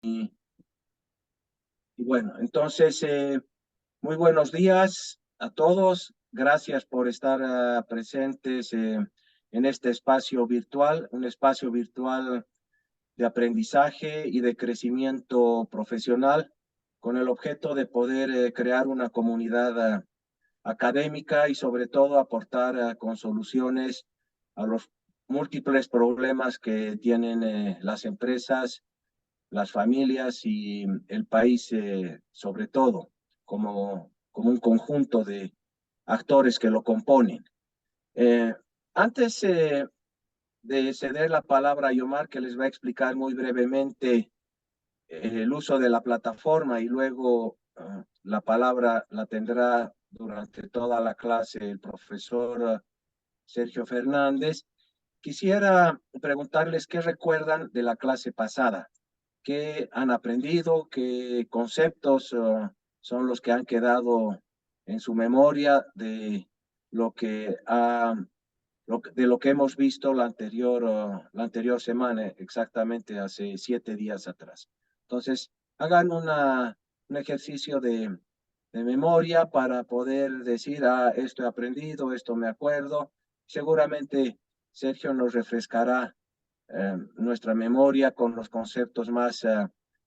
Y bueno, entonces, muy buenos días a todos. Gracias por estar presentes en este espacio virtual, un espacio virtual de aprendizaje y de crecimiento profesional, con el objeto de poder crear una comunidad académica y sobre todo aportar con soluciones a los múltiples problemas que tienen las empresas, las familias y el país, sobre todo, como un conjunto de actores que lo componen. Eh, Antes de ceder la palabra a Yomar, que les va a explicar muy brevemente el uso de la plataforma y luego la palabra la tendrá durante toda la clase el profesor Sergio Fernández, quisiera preguntarles qué recuerdan de la clase pasada, qué han aprendido, qué conceptos son los que han quedado en su memoria de lo que ha, de lo que hemos visto la anterior semana, exactamente hace 7 días atrás. Entonces, hagan un ejercicio de memoria para poder decir, esto he aprendido, esto me acuerdo. Seguramente Sergio nos refrescará nuestra memoria con los conceptos más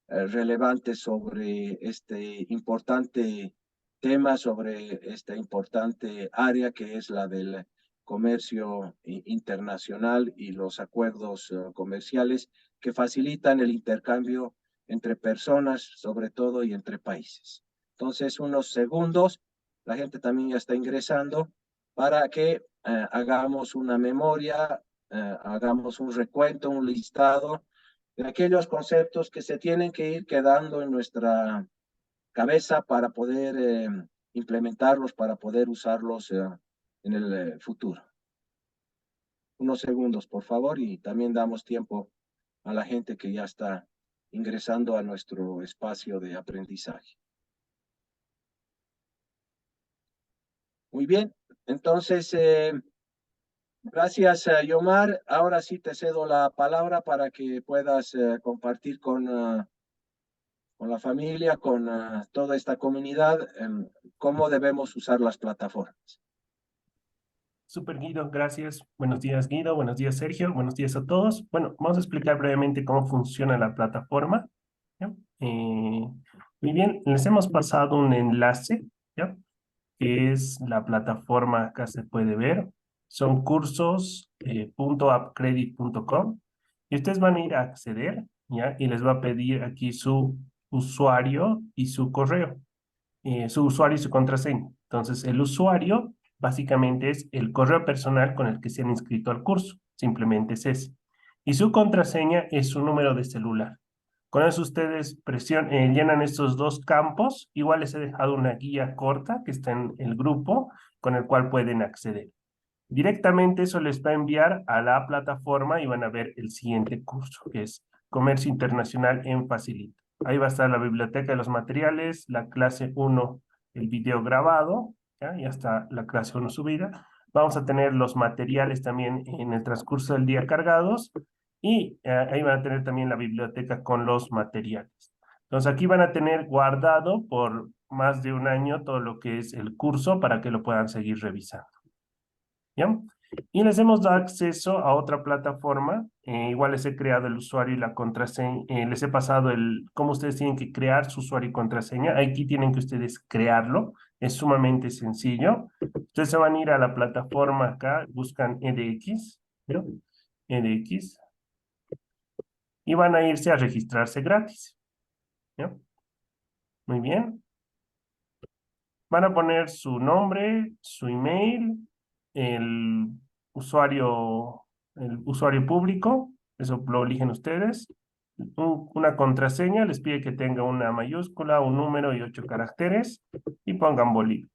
relevantes sobre este importante tema, sobre esta importante área que es la del comercio internacional y los acuerdos comerciales que facilitan el intercambio entre personas, sobre todo, y entre países. Entonces, unos segundos, la gente también ya está ingresando para que hagamos una memoria, hagamos un recuento, un listado de aquellos conceptos que se tienen que ir quedando en nuestra cabeza para poder implementarlos, para poder usarlos en el futuro. Unos segundos, por favor, y también damos tiempo a la gente que ya está ingresando a nuestro espacio de aprendizaje. Muy bien, entonces, gracias, Yomar. Ahora sí te cedo la palabra para que puedas compartir con la familia, con toda esta comunidad, cómo debemos usar las plataformas. Super Guido, gracias. Buenos días Guido, buenos días Sergio, buenos días a todos. Bueno, vamos a explicar brevemente cómo funciona la plataforma. ¿Ya? Muy bien, les hemos pasado un enlace, ¿ya? Que es la plataforma, acá se puede ver. Son cursos .appcredit.com y ustedes van a ir a acceder, ¿ya? Y les va a pedir aquí su usuario y su correo, su usuario y su contraseña. Entonces, el usuario básicamente es el correo personal con el que se han inscrito al curso, simplemente es ese. Y su contraseña es su número de celular. Con eso ustedes llenan estos dos campos. Igual les he dejado una guía corta que está en el grupo con el cual pueden acceder. Directamente eso les va a enviar a la plataforma y van a ver el siguiente curso, que es Comercio Internacional en Facilito. Ahí va a estar la biblioteca de los materiales, la clase 1, el video grabado, ya está la clase 1 subida. Vamos a tener los materiales también en el transcurso del día cargados y ahí van a tener también la biblioteca con los materiales. Entonces aquí van a tener guardado por más de un año todo lo que es el curso para que lo puedan seguir revisando. ¿Ya? Y les hemos dado acceso a otra plataforma. Igual les he creado el usuario y la contraseña. Les he pasado cómo ustedes tienen que crear su usuario y contraseña. Aquí tienen que ustedes crearlo. Es sumamente sencillo. Ustedes se van a ir a la plataforma acá, buscan EDX, ¿no? EDX, y van a irse a registrarse gratis, ¿no? Muy bien. Van a poner su nombre, su email, el usuario, el usuario público, eso lo eligen ustedes. Una contraseña, les pide que tenga una mayúscula, un número y 8 caracteres y pongan Bolívar.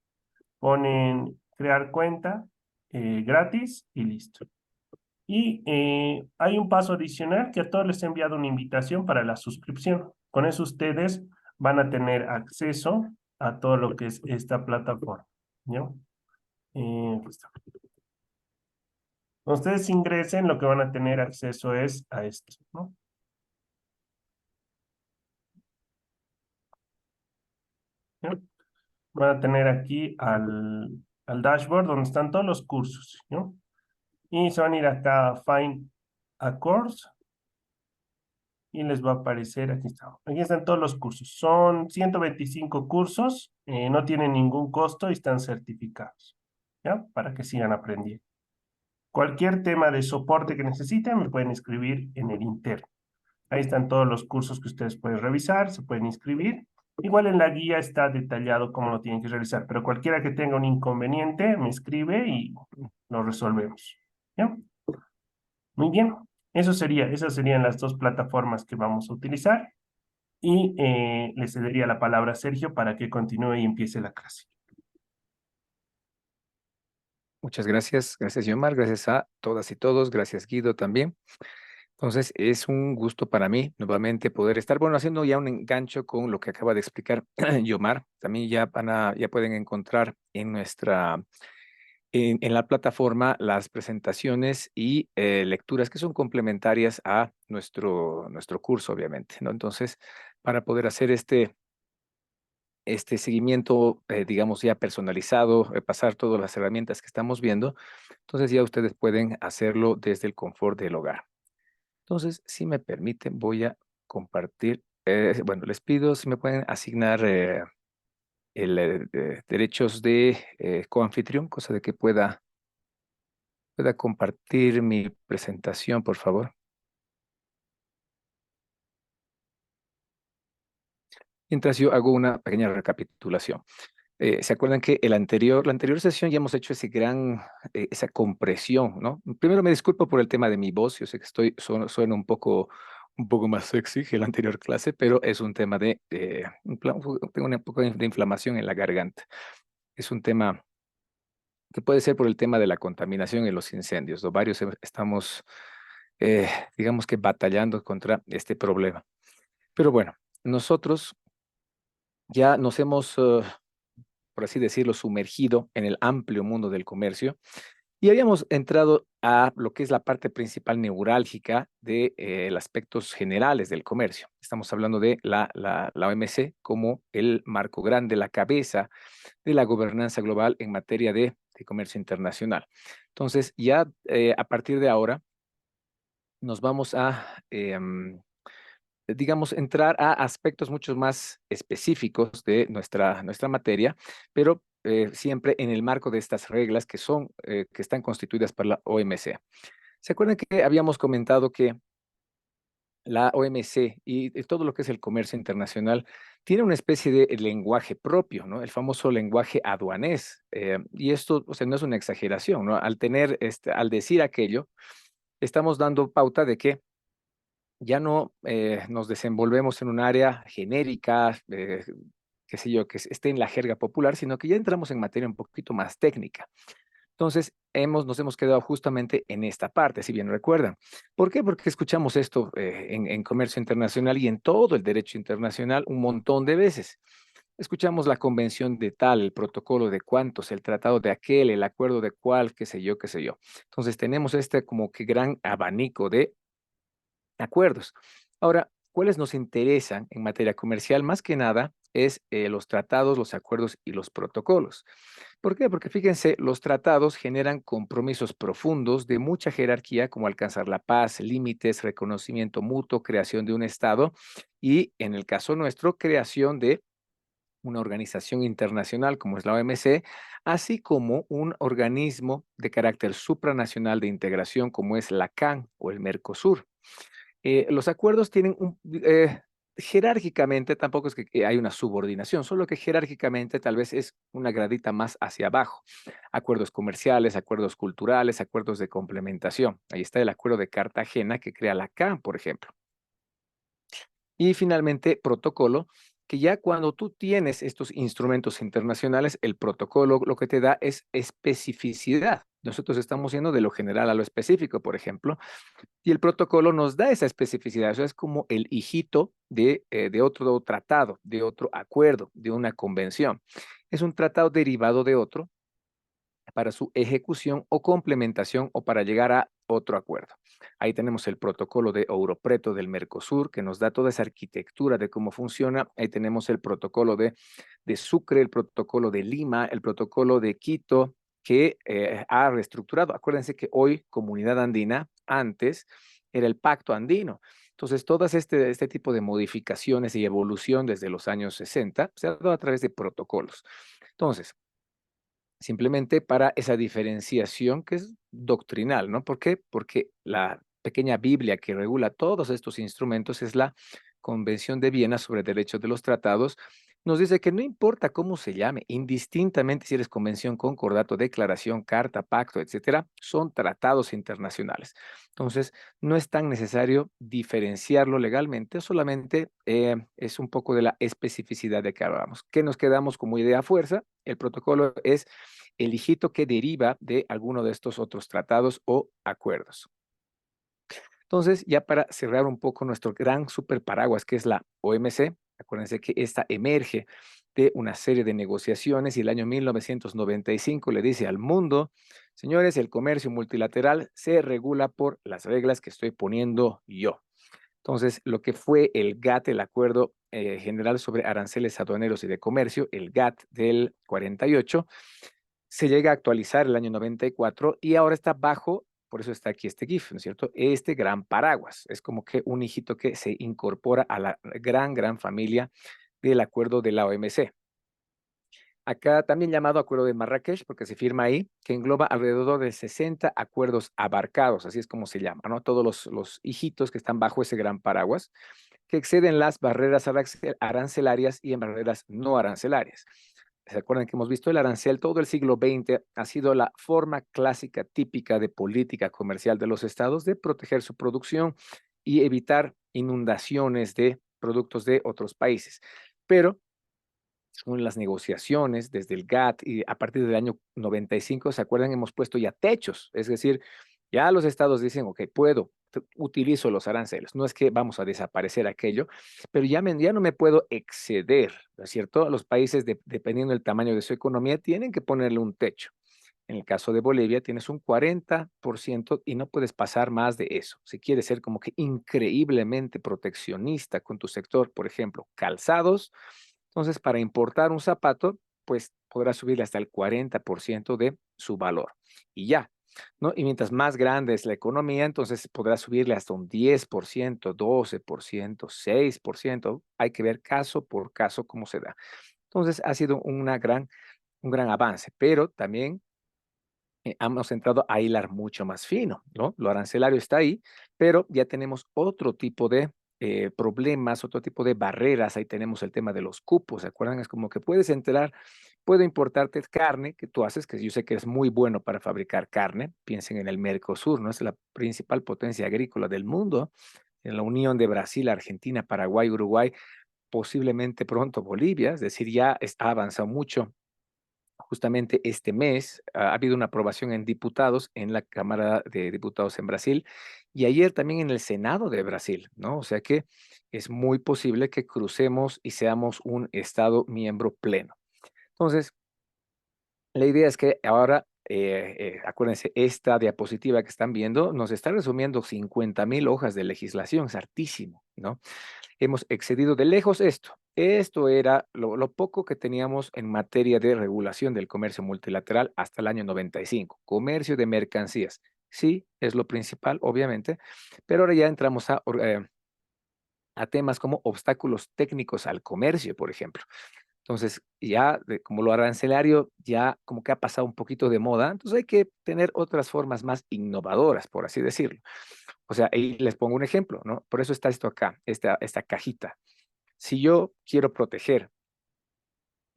Ponen crear cuenta gratis y listo. Y hay un paso adicional que a todos les he enviado una invitación para la suscripción. Con eso ustedes van a tener acceso a todo lo que es esta plataforma, ¿no? Aquí está. Cuando ustedes ingresen, lo que van a tener acceso es a esto, ¿no? ¿no? Van a tener aquí al dashboard donde están todos los cursos, ¿no? Y se van a ir acá a Find a Course y les va a aparecer, aquí está. Aquí están todos los cursos. Son 125 cursos, no tienen ningún costo y están certificados, ¿ya? Para que sigan aprendiendo. Cualquier tema de soporte que necesiten, me pueden escribir en el interno. Ahí están todos los cursos que ustedes pueden revisar, se pueden inscribir. Igual en la guía está detallado cómo lo tienen que realizar, pero cualquiera que tenga un inconveniente me escribe y lo resolvemos. ¿Ya? Muy bien. Esas serían las dos plataformas que vamos a utilizar y le cedería la palabra a Sergio para que continúe y empiece la clase. Muchas gracias, Yomar, gracias a todas y todos, gracias Guido también. Entonces, es un gusto para mí nuevamente poder estar, bueno, haciendo ya un engancho con lo que acaba de explicar Yomar. También ya pueden encontrar en la plataforma las presentaciones y lecturas que son complementarias a nuestro curso, obviamente, ¿no? Entonces, para poder hacer este seguimiento, digamos, ya personalizado, pasar todas las herramientas que estamos viendo, entonces ya ustedes pueden hacerlo desde el confort del hogar. Entonces, si me permiten, voy a compartir, bueno, les pido si me pueden asignar derechos de coanfitrión, cosa de que pueda compartir mi presentación, por favor. Mientras yo hago una pequeña recapitulación. ¿Se acuerdan que la anterior sesión ya hemos hecho esa compresión, ¿no? Primero me disculpo por el tema de mi voz, yo sé que sueno un poco más sexy que la anterior clase, pero es un tema tengo un poco de inflamación en la garganta. Es un tema que puede ser por el tema de la contaminación y los incendios, ¿no? Varios estamos, digamos que batallando contra este problema. Pero bueno, nosotros ya nos hemos por así decirlo, sumergido en el amplio mundo del comercio y habíamos entrado a lo que es la parte principal neurálgica de los aspectos generales del comercio. Estamos hablando de la OMC como el marco grande, la cabeza de la gobernanza global en materia de comercio internacional. Entonces, ya a partir de ahora nos vamos a digamos, entrar a aspectos mucho más específicos de nuestra materia, pero siempre en el marco de estas reglas que están constituidas por la OMC. ¿Se acuerdan que habíamos comentado que la OMC y todo lo que es el comercio internacional tiene una especie de lenguaje propio, ¿no? El famoso lenguaje aduanés. Y esto, o sea, no es una exageración, ¿no? Al decir aquello, estamos dando pauta de que ya no nos desenvolvemos en un área genérica, qué sé yo, que esté en la jerga popular, sino que ya entramos en materia un poquito más técnica. Entonces, nos hemos quedado justamente en esta parte, si bien recuerdan. ¿Por qué? Porque escuchamos esto en comercio internacional y en todo el derecho internacional un montón de veces. Escuchamos la convención de tal, el protocolo de cuántos, el tratado de aquel, el acuerdo de cuál, qué sé yo, qué sé yo. Entonces, tenemos este como que gran abanico de acuerdos. Ahora, ¿cuáles nos interesan en materia comercial? Más que nada es los tratados, los acuerdos y los protocolos. ¿Por qué? Porque fíjense, los tratados generan compromisos profundos de mucha jerarquía, como alcanzar la paz, límites, reconocimiento mutuo, creación de un Estado y, en el caso nuestro, creación de una organización internacional como es la OMC, así como un organismo de carácter supranacional de integración como es la CAN o el Mercosur. Los acuerdos tienen jerárquicamente, tampoco es que hay una subordinación, solo que jerárquicamente tal vez es una gradita más hacia abajo. Acuerdos comerciales, acuerdos culturales, acuerdos de complementación. Ahí está el acuerdo de Cartagena que crea la CAN, por ejemplo. Y finalmente, protocolo, que ya cuando tú tienes estos instrumentos internacionales, el protocolo lo que te da es especificidad. Nosotros estamos yendo de lo general a lo específico, por ejemplo, y el protocolo nos da esa especificidad. Eso es como el hijito de otro tratado, de otro acuerdo, de una convención. Es un tratado derivado de otro para su ejecución o complementación o para llegar a otro acuerdo. Ahí tenemos el protocolo de Ouro Preto del Mercosur, que nos da toda esa arquitectura de cómo funciona. Ahí tenemos el protocolo de Sucre, el protocolo de Lima, el protocolo de Quito, que ha reestructurado. Acuérdense que hoy Comunidad Andina, antes era el Pacto Andino. Entonces, todas este tipo de modificaciones y evolución desde los años 60 se ha dado a través de protocolos. Entonces, simplemente para esa diferenciación que es doctrinal, ¿no? ¿Por qué? Porque la pequeña Biblia que regula todos estos instrumentos es la Convención de Viena sobre Derechos de los Tratados. Nos dice que no importa cómo se llame, indistintamente si eres convención, concordato, declaración, carta, pacto, etcétera, son tratados internacionales. Entonces, no es tan necesario diferenciarlo legalmente, solamente es un poco de la especificidad de que hablamos. ¿Qué nos quedamos como idea a fuerza? El protocolo es el hijito que deriva de alguno de estos otros tratados o acuerdos. Entonces, ya para cerrar un poco nuestro gran super paraguas, que es la OMC, acuérdense que esta emerge de una serie de negociaciones y el año 1995 le dice al mundo, señores, el comercio multilateral se regula por las reglas que estoy poniendo yo. Entonces, lo que fue el GATT, el Acuerdo General sobre Aranceles Aduaneros y de Comercio, el GATT del 48, se llega a actualizar el año 94 y ahora está bajo, por eso está aquí este GIF, ¿no es cierto? Este gran paraguas. Es como que un hijito que se incorpora a la gran familia del acuerdo de la OMC. Acá también llamado Acuerdo de Marrakech, porque se firma ahí, que engloba alrededor de 60 acuerdos abarcados, así es como se llama, ¿no? Todos los hijitos que están bajo ese gran paraguas, que exceden las barreras arancelarias y en barreras no arancelarias. ¿Se acuerdan que hemos visto el arancel? Todo el siglo XX ha sido la forma clásica típica de política comercial de los estados de proteger su producción y evitar inundaciones de productos de otros países. Pero según las negociaciones desde el GATT y a partir del año 95, ¿se acuerdan? Hemos puesto ya techos, es decir, ya los estados dicen, ok, utilizo los aranceles, no es que vamos a desaparecer aquello, pero ya no me puedo exceder, ¿no es cierto? Los países, dependiendo del tamaño de su economía, tienen que ponerle un techo. En el caso de Bolivia, tienes un 40% y no puedes pasar más de eso. Si quieres ser como que increíblemente proteccionista con tu sector, por ejemplo, calzados, entonces para importar un zapato, pues podrás subirle hasta el 40% de su valor. Y ya, ¿no? Y mientras más grande es la economía, entonces podrás subirle hasta un 10%, 12%, 6%. Hay que ver caso por caso cómo se da. Entonces ha sido un gran avance, pero también hemos entrado a hilar mucho más fino, ¿no? Lo arancelario está ahí, pero ya tenemos otro tipo de problemas, otro tipo de barreras. Ahí tenemos el tema de los cupos, ¿se acuerdan? Es como que puedo importarte carne que tú haces, que yo sé que es muy bueno para fabricar carne. Piensen en el Mercosur, ¿no? Es la principal potencia agrícola del mundo. En la unión de Brasil, Argentina, Paraguay, Uruguay, posiblemente pronto Bolivia, es decir, ha avanzado mucho. Justamente este mes ha habido una aprobación en diputados en la Cámara de Diputados en Brasil y ayer también en el Senado de Brasil, ¿no? O sea que es muy posible que crucemos y seamos un Estado miembro pleno. Entonces, la idea es que ahora, acuérdense, esta diapositiva que están viendo nos está resumiendo 50,000 hojas de legislación, es hartísimo, ¿no? Hemos excedido de lejos esto. Esto era lo poco que teníamos en materia de regulación del comercio multilateral hasta el año 95. Comercio de mercancías. Sí, es lo principal, obviamente, pero ahora ya entramos a temas como obstáculos técnicos al comercio, por ejemplo. Entonces, ya como lo arancelario ya como que ha pasado un poquito de moda, entonces hay que tener otras formas más innovadoras, por así decirlo. O sea, y les pongo un ejemplo, ¿no? Por eso está esto acá, esta cajita. Si yo quiero proteger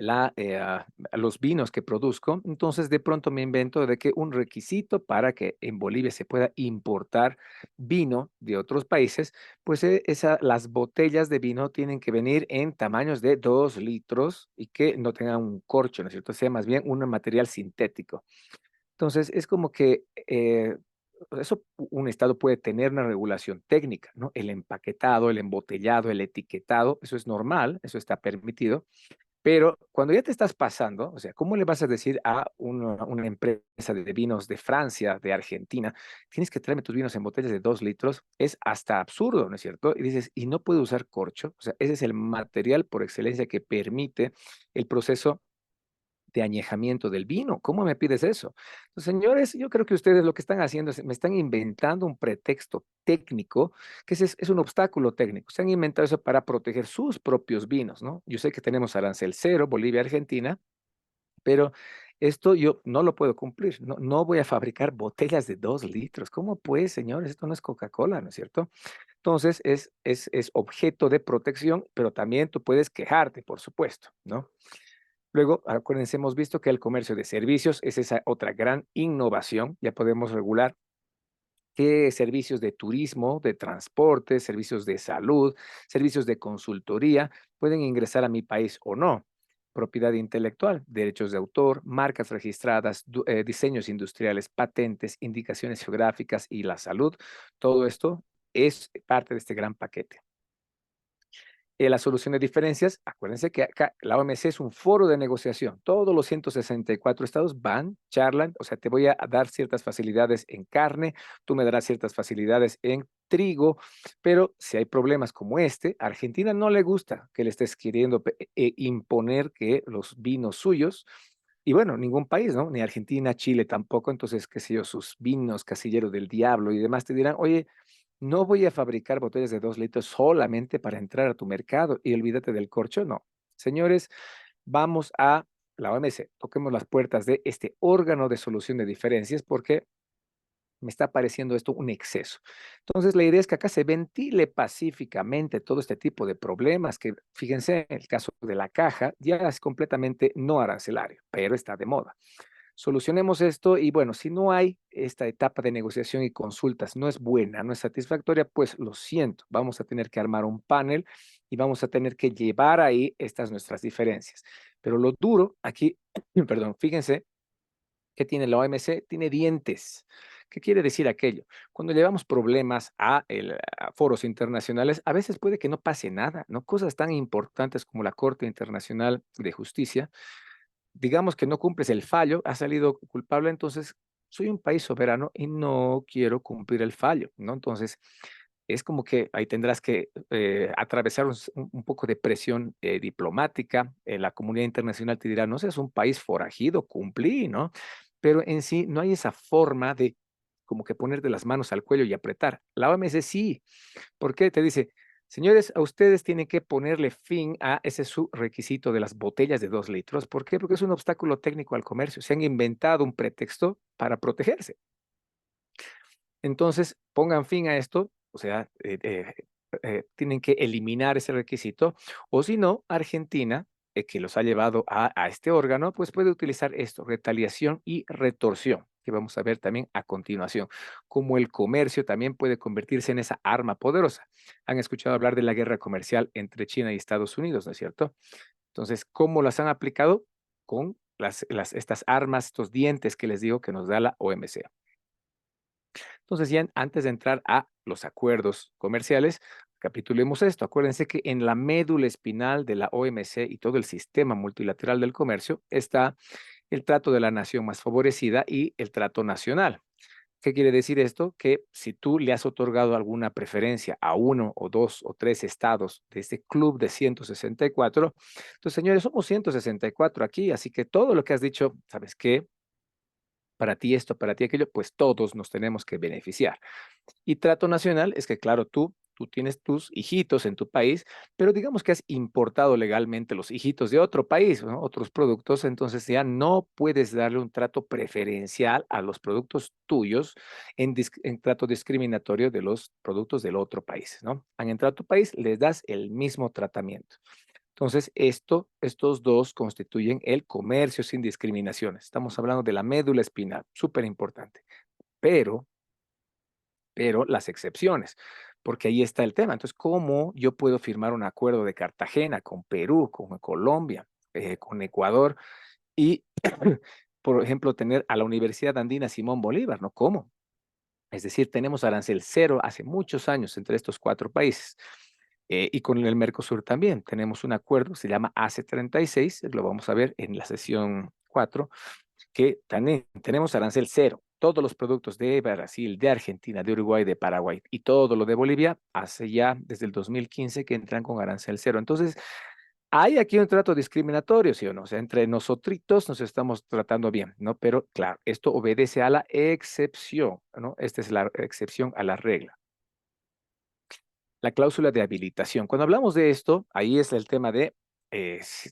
a los vinos que produzco, entonces de pronto me invento de que un requisito para que en Bolivia se pueda importar vino de otros países, pues las botellas de vino tienen que venir en tamaños de 2 litros y que no tengan un corcho, ¿no es cierto? Sea más bien un material sintético. Entonces, es como que eso un estado puede tener una regulación técnica, ¿no? El empaquetado, el embotellado, el etiquetado, eso es normal, eso está permitido, Pero cuando ya te estás pasando, o sea, ¿cómo le vas a decir a una empresa de vinos de Francia, de Argentina, tienes que traerme tus vinos en botellas de 2 litros? Es hasta absurdo, ¿no es cierto? Y dices, ¿y no puedo usar corcho? O sea, ese es el material por excelencia que permite el proceso de añejamiento del vino. ¿Cómo me pides eso? Entonces, señores, yo creo que ustedes lo que están haciendo es, me están inventando un pretexto técnico, que es un obstáculo técnico. Se han inventado eso para proteger sus propios vinos, ¿no? Yo sé que tenemos arancel cero, Bolivia, Argentina, pero esto yo no lo puedo cumplir. No, no voy a fabricar botellas de 2 litros. ¿Cómo pues, señores? Esto no es Coca-Cola, ¿no es cierto? Entonces, es objeto de protección, pero también tú puedes quejarte, por supuesto, ¿no? Luego, acuérdense, hemos visto que el comercio de servicios es esa otra gran innovación. Ya podemos regular qué servicios de turismo, de transporte, servicios de salud, servicios de consultoría pueden ingresar a mi país o no. Propiedad intelectual, derechos de autor, marcas registradas, diseños industriales, patentes, indicaciones geográficas y la salud. Todo esto es parte de este gran paquete. La solución de diferencias, acuérdense que acá la OMC es un foro de negociación. Todos los 164 estados van, charlan, o sea, te voy a dar ciertas facilidades en carne, tú me darás ciertas facilidades en trigo, pero si hay problemas como este, a Argentina no le gusta que le estés queriendo imponer que los vinos suyos, y bueno, ningún país, ¿no? Ni Argentina, Chile tampoco, entonces, qué sé yo, sus vinos, casillero del diablo y demás te dirán, oye, no voy a fabricar botellas de 2 litros solamente para entrar a tu mercado y olvídate del corcho. No. Señores, vamos a la OMC. Toquemos las puertas de este órgano de solución de diferencias porque me está pareciendo esto un exceso. Entonces, la idea es que acá se ventile pacíficamente todo este tipo de problemas que, fíjense, en el caso de la caja ya es completamente no arancelario, pero está de moda. Solucionemos esto y bueno, si no hay esta etapa de negociación y consultas, no es buena, no es satisfactoria, pues lo siento, vamos a tener que armar un panel y vamos a tener que llevar ahí estas nuestras diferencias. Pero lo duro aquí, perdón, fíjense que tiene la OMC, tiene dientes. ¿Qué quiere decir aquello? Cuando llevamos problemas a foros internacionales, a veces puede que no pase nada, ¿no? Cosas tan importantes como la Corte Internacional de Justicia, digamos que no cumples el fallo, has salido culpable, entonces soy un país soberano y no quiero cumplir el fallo, ¿no? Entonces, es como que ahí tendrás que atravesar un poco de presión diplomática. La comunidad internacional te dirá, no seas un país forajido, cumplí, ¿no? Pero en sí no hay esa forma de como que ponerte las manos al cuello y apretar. La OMS sí. ¿Por qué? Te dice, señores, a ustedes tienen que ponerle fin a ese su requisito de las botellas de 2 litros. ¿Por qué? Porque es un obstáculo técnico al comercio. Se han inventado un pretexto para protegerse. Entonces, pongan fin a esto, o sea, tienen que eliminar ese requisito, o si no, Argentina, que los ha llevado a este órgano, pues puede utilizar esto, retaliación y retorsión, que vamos a ver también a continuación, como el comercio también puede convertirse en esa arma poderosa. Han escuchado hablar de la guerra comercial entre China y Estados Unidos, ¿no es cierto? Entonces, ¿cómo las han aplicado? Con estas armas, estos dientes que les digo que nos da la OMC. Entonces, ya antes de entrar a los acuerdos comerciales, capitulemos esto. Acuérdense que en la médula espinal de la OMC y todo el sistema multilateral del comercio está el trato de la nación más favorecida y el trato nacional. ¿Qué quiere decir esto? Que si tú le has otorgado alguna preferencia a uno o dos o tres estados de este club de 164, entonces, señores, somos 164 aquí, así que todo lo que has dicho, ¿sabes qué? Para ti esto, para ti aquello, pues todos nos tenemos que beneficiar. Y trato nacional es que, claro, tú tienes tus hijitos en tu país, pero digamos que has importado legalmente los hijitos de otro país, ¿no? Otros productos, entonces ya no puedes darle un trato preferencial a los productos tuyos en trato discriminatorio de los productos del otro país, ¿no? Han entrado a tu país, les das el mismo tratamiento. Entonces, estos dos constituyen el comercio sin discriminaciones. Estamos hablando de la médula espinal, súper importante. Pero, pero las excepciones, porque ahí está el tema. Entonces, ¿cómo yo puedo firmar un acuerdo de Cartagena con Perú, con Colombia, con Ecuador y, por ejemplo, tener a la Universidad Andina Simón Bolívar? ¿No? ¿Cómo? Es decir, tenemos arancel cero hace muchos años entre estos 4 países. Y con el Mercosur también tenemos un acuerdo, se llama ACE36, lo vamos a ver en la sesión 4, que también tenemos arancel cero. Todos los productos de Brasil, de Argentina, de Uruguay, de Paraguay y todo lo de Bolivia, hace ya desde el 2015 que entran con arancel cero. Entonces, hay aquí un trato discriminatorio, ¿sí o no? O sea, entre nosotros nos estamos tratando bien, ¿no? Pero claro, esto obedece a la excepción, ¿no? Esta es la excepción a la regla. La cláusula de habilitación. Cuando hablamos de esto, ahí es el tema de,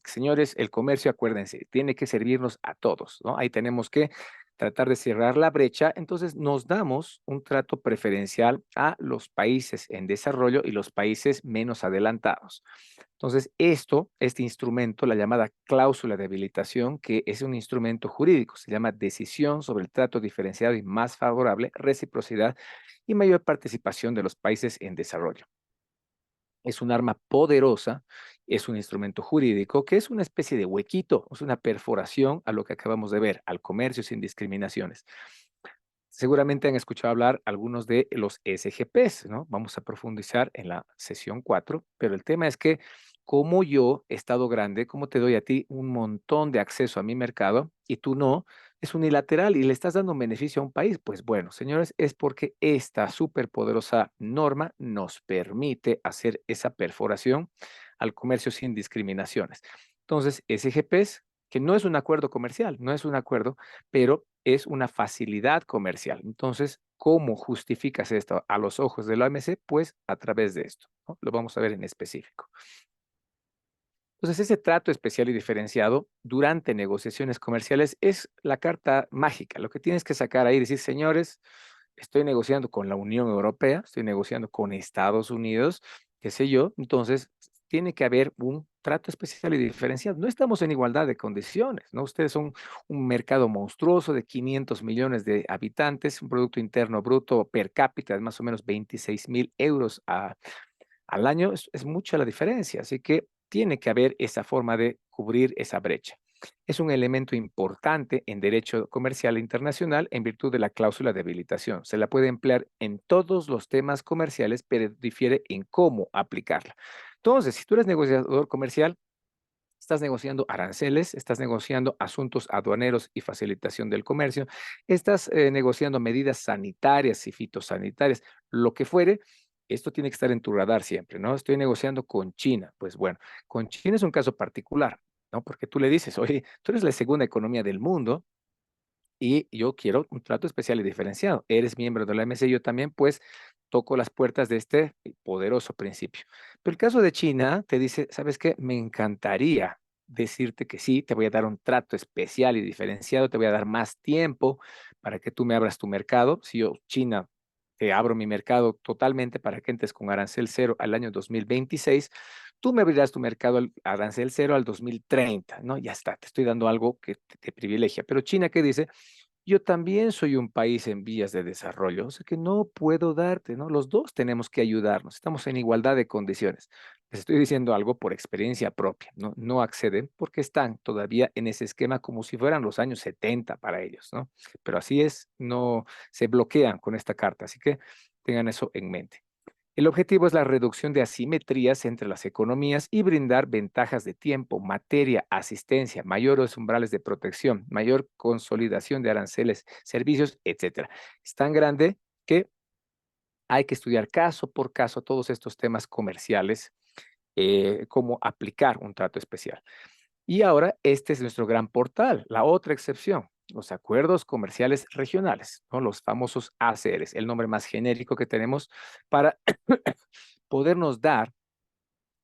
señores, el comercio, acuérdense, tiene que servirnos a todos, ¿no? Ahí tenemos que tratar de cerrar la brecha. Entonces, nos damos un trato preferencial a los países en desarrollo y los países menos adelantados. Entonces, este instrumento, la llamada cláusula de habilitación, que es un instrumento jurídico, se llama decisión sobre el trato diferenciado y más favorable, reciprocidad y mayor participación de los países en desarrollo. Es un arma poderosa, es un instrumento jurídico que es una especie de huequito, es una perforación a lo que acabamos de ver, al comercio sin discriminaciones. Seguramente han escuchado hablar algunos de los SGPs, ¿no? Vamos a profundizar en la sesión 4, pero el tema es que como yo, Estado grande, como te doy a ti un montón de acceso a mi mercado y tú no, es unilateral y le estás dando un beneficio a un país. Pues bueno, señores, es porque esta superpoderosa norma nos permite hacer esa perforación al comercio sin discriminaciones. Entonces, SGPs, que no es un acuerdo comercial, no es un acuerdo, pero es una facilidad comercial. Entonces, ¿cómo justificas esto a los ojos de la OMC? Pues a través de esto, ¿no? Lo vamos a ver en específico. Entonces, ese trato especial y diferenciado durante negociaciones comerciales es la carta mágica. Lo que tienes que sacar ahí y decir, señores, estoy negociando con la Unión Europea, estoy negociando con Estados Unidos, qué sé yo. Entonces, tiene que haber un trato especial y diferenciado. No estamos en igualdad de condiciones, ¿no? Ustedes son un mercado monstruoso de 500 millones de habitantes, un Producto Interno Bruto per cápita de más o menos 26.000 euros al año. Es mucha la diferencia, así que tiene que haber esa forma de cubrir esa brecha. Es un elemento importante en derecho comercial internacional en virtud de la cláusula de habilitación. Se la puede emplear en todos los temas comerciales, pero difiere en cómo aplicarla. Entonces, si tú eres negociador comercial, estás negociando aranceles, estás negociando asuntos aduaneros y facilitación del comercio, estás negociando medidas sanitarias y fitosanitarias, lo que fuere. Esto tiene que estar en tu radar siempre, ¿no? Estoy negociando con China. Pues bueno, con China es un caso particular, ¿no? Porque tú le dices, oye, tú eres la segunda economía del mundo y yo quiero un trato especial y diferenciado. Eres miembro de la OMC, yo también, pues toco las puertas de este poderoso principio. Pero el caso de China te dice, ¿sabes qué? Me encantaría decirte que sí, te voy a dar un trato especial y diferenciado, te voy a dar más tiempo para que tú me abras tu mercado. Si yo, China, te abro mi mercado totalmente para que entres con arancel cero al año 2026, tú me abrirás tu mercado al arancel cero al 2030, ¿no? Ya está, te estoy dando algo que te privilegia. Pero China, ¿qué dice? Yo también soy un país en vías de desarrollo, o sea que no puedo darte, ¿no? Los dos tenemos que ayudarnos, estamos en igualdad de condiciones. Les estoy diciendo algo por experiencia propia, ¿no? No acceden porque están todavía en ese esquema como si fueran los años 70 para ellos, ¿no? Pero así es, no se bloquean con esta carta, así que tengan eso en mente. El objetivo es la reducción de asimetrías entre las economías y brindar ventajas de tiempo, materia, asistencia, mayores umbrales de protección, mayor consolidación de aranceles, servicios, etcétera. Es tan grande que hay que estudiar caso por caso todos estos temas comerciales, cómo aplicar un trato especial. Y ahora este es nuestro gran portal, la otra excepción, los acuerdos comerciales regionales, ¿no? Los famosos ACRs, el nombre más genérico que tenemos para podernos dar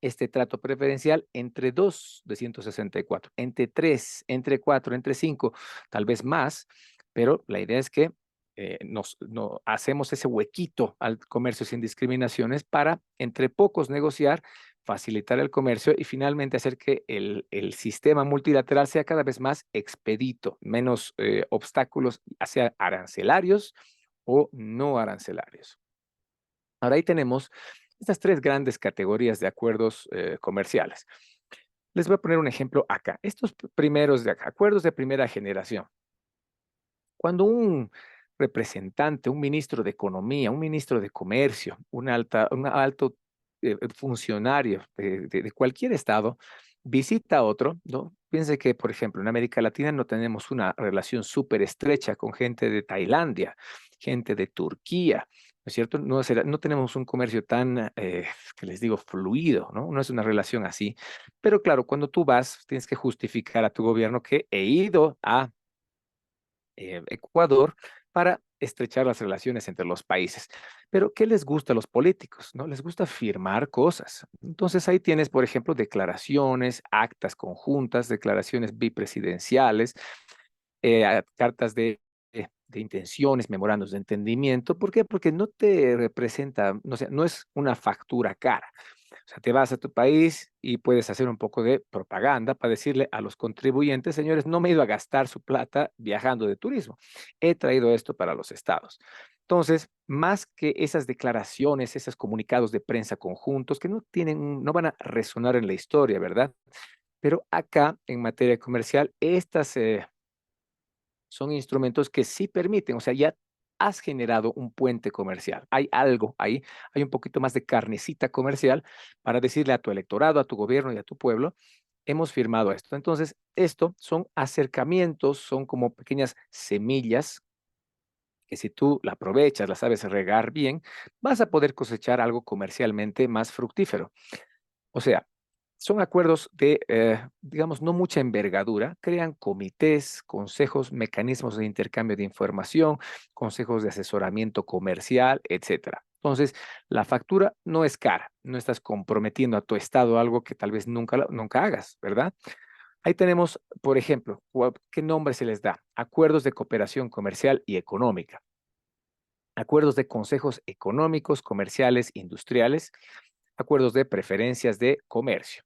este trato preferencial entre 2 de 164, entre 3, entre 4, entre 5, tal vez más, pero la idea es que hacemos ese huequito al comercio sin discriminaciones para entre pocos negociar, facilitar el comercio y finalmente hacer que el sistema multilateral sea cada vez más expedito, menos obstáculos, hacia arancelarios o no arancelarios. Ahora ahí tenemos estas tres grandes categorías de acuerdos comerciales. Les voy a poner un ejemplo acá. Estos primeros de acá, acuerdos de primera generación. Cuando un representante, un ministro de Economía, un ministro de Comercio, un alto funcionario de cualquier estado visita a otro, ¿no? Piense que, por ejemplo, en América Latina no tenemos una relación súper estrecha con gente de Tailandia, gente de Turquía, ¿no es cierto? No tenemos un comercio tan, que les digo, fluido, ¿no? No es una relación así. Pero claro, cuando tú vas, tienes que justificar a tu gobierno que he ido a Ecuador para estrechar las relaciones entre los países. Pero, ¿qué les gusta a los políticos? ¿No? Les gusta firmar cosas. Entonces, ahí tienes, por ejemplo, declaraciones, actas conjuntas, declaraciones bipresidenciales, cartas de intenciones, memorandos de entendimiento. ¿Por qué? Porque no te representa, no sé, no es una factura cara. O sea, te vas a tu país y puedes hacer un poco de propaganda para decirle a los contribuyentes, señores, no me he ido a gastar su plata viajando de turismo. He traído esto para los estados. Entonces, más que esas declaraciones, esos comunicados de prensa conjuntos que no van a resonar en la historia, ¿verdad? Pero acá, en materia comercial, estas son instrumentos que sí permiten, o sea, ya has generado un puente comercial. Hay algo ahí, hay un poquito más de carnecita comercial para decirle a tu electorado, a tu gobierno y a tu pueblo, hemos firmado esto. Entonces, esto son acercamientos, son como pequeñas semillas que si tú la aprovechas, la sabes regar bien, vas a poder cosechar algo comercialmente más fructífero. O sea, son acuerdos de, digamos, no mucha envergadura, crean comités, consejos, mecanismos de intercambio de información, consejos de asesoramiento comercial, etcétera. Entonces, la factura no es cara, no estás comprometiendo a tu estado algo que tal vez nunca hagas, ¿verdad? Ahí tenemos, por ejemplo, ¿qué nombre se les da? Acuerdos de cooperación comercial y económica, acuerdos de consejos económicos, comerciales, industriales, acuerdos de preferencias de comercio.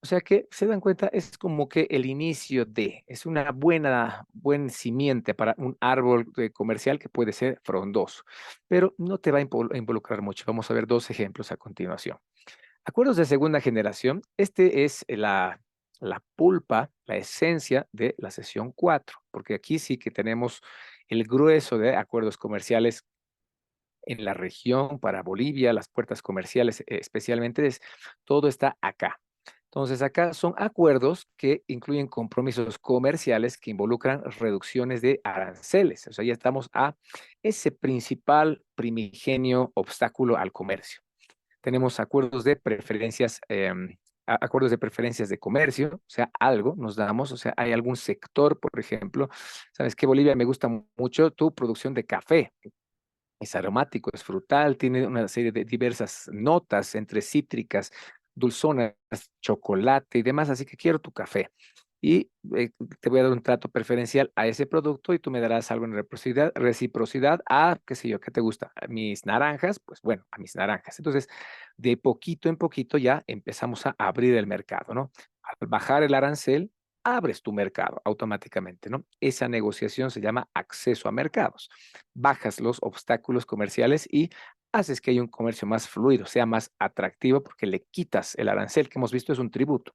O sea que se dan cuenta, es como que el inicio es una buen simiente para un árbol comercial que puede ser frondoso, pero no te va a involucrar mucho. Vamos a ver dos ejemplos a continuación. Acuerdos de segunda generación, este es la pulpa, la esencia de la sesión 4, porque aquí sí que tenemos el grueso de acuerdos comerciales en la región para Bolivia, las puertas comerciales especialmente, todo está acá. Entonces, acá son acuerdos que incluyen compromisos comerciales que involucran reducciones de aranceles. O sea, ya estamos a ese principal primigenio obstáculo al comercio. Tenemos acuerdos de preferencias, acuerdos de preferencias de comercio, o sea, algo nos damos, o sea, hay algún sector, por ejemplo, sabes que Bolivia me gusta mucho tu producción de café. Es aromático, es frutal, tiene una serie de diversas notas entre cítricas, dulzonas, chocolate y demás, así que quiero tu café. Y te voy a dar un trato preferencial a ese producto y tú me darás algo en reciprocidad a, qué sé yo, ¿qué te gusta? ¿A mis naranjas? Pues bueno, a mis naranjas. Entonces, de poquito en poquito ya empezamos a abrir el mercado, ¿no? Al bajar el arancel, abres tu mercado automáticamente, ¿no? Esa negociación se llama acceso a mercados. Bajas los obstáculos comerciales y haces que haya un comercio más fluido, sea más atractivo porque le quitas el arancel que hemos visto es un tributo.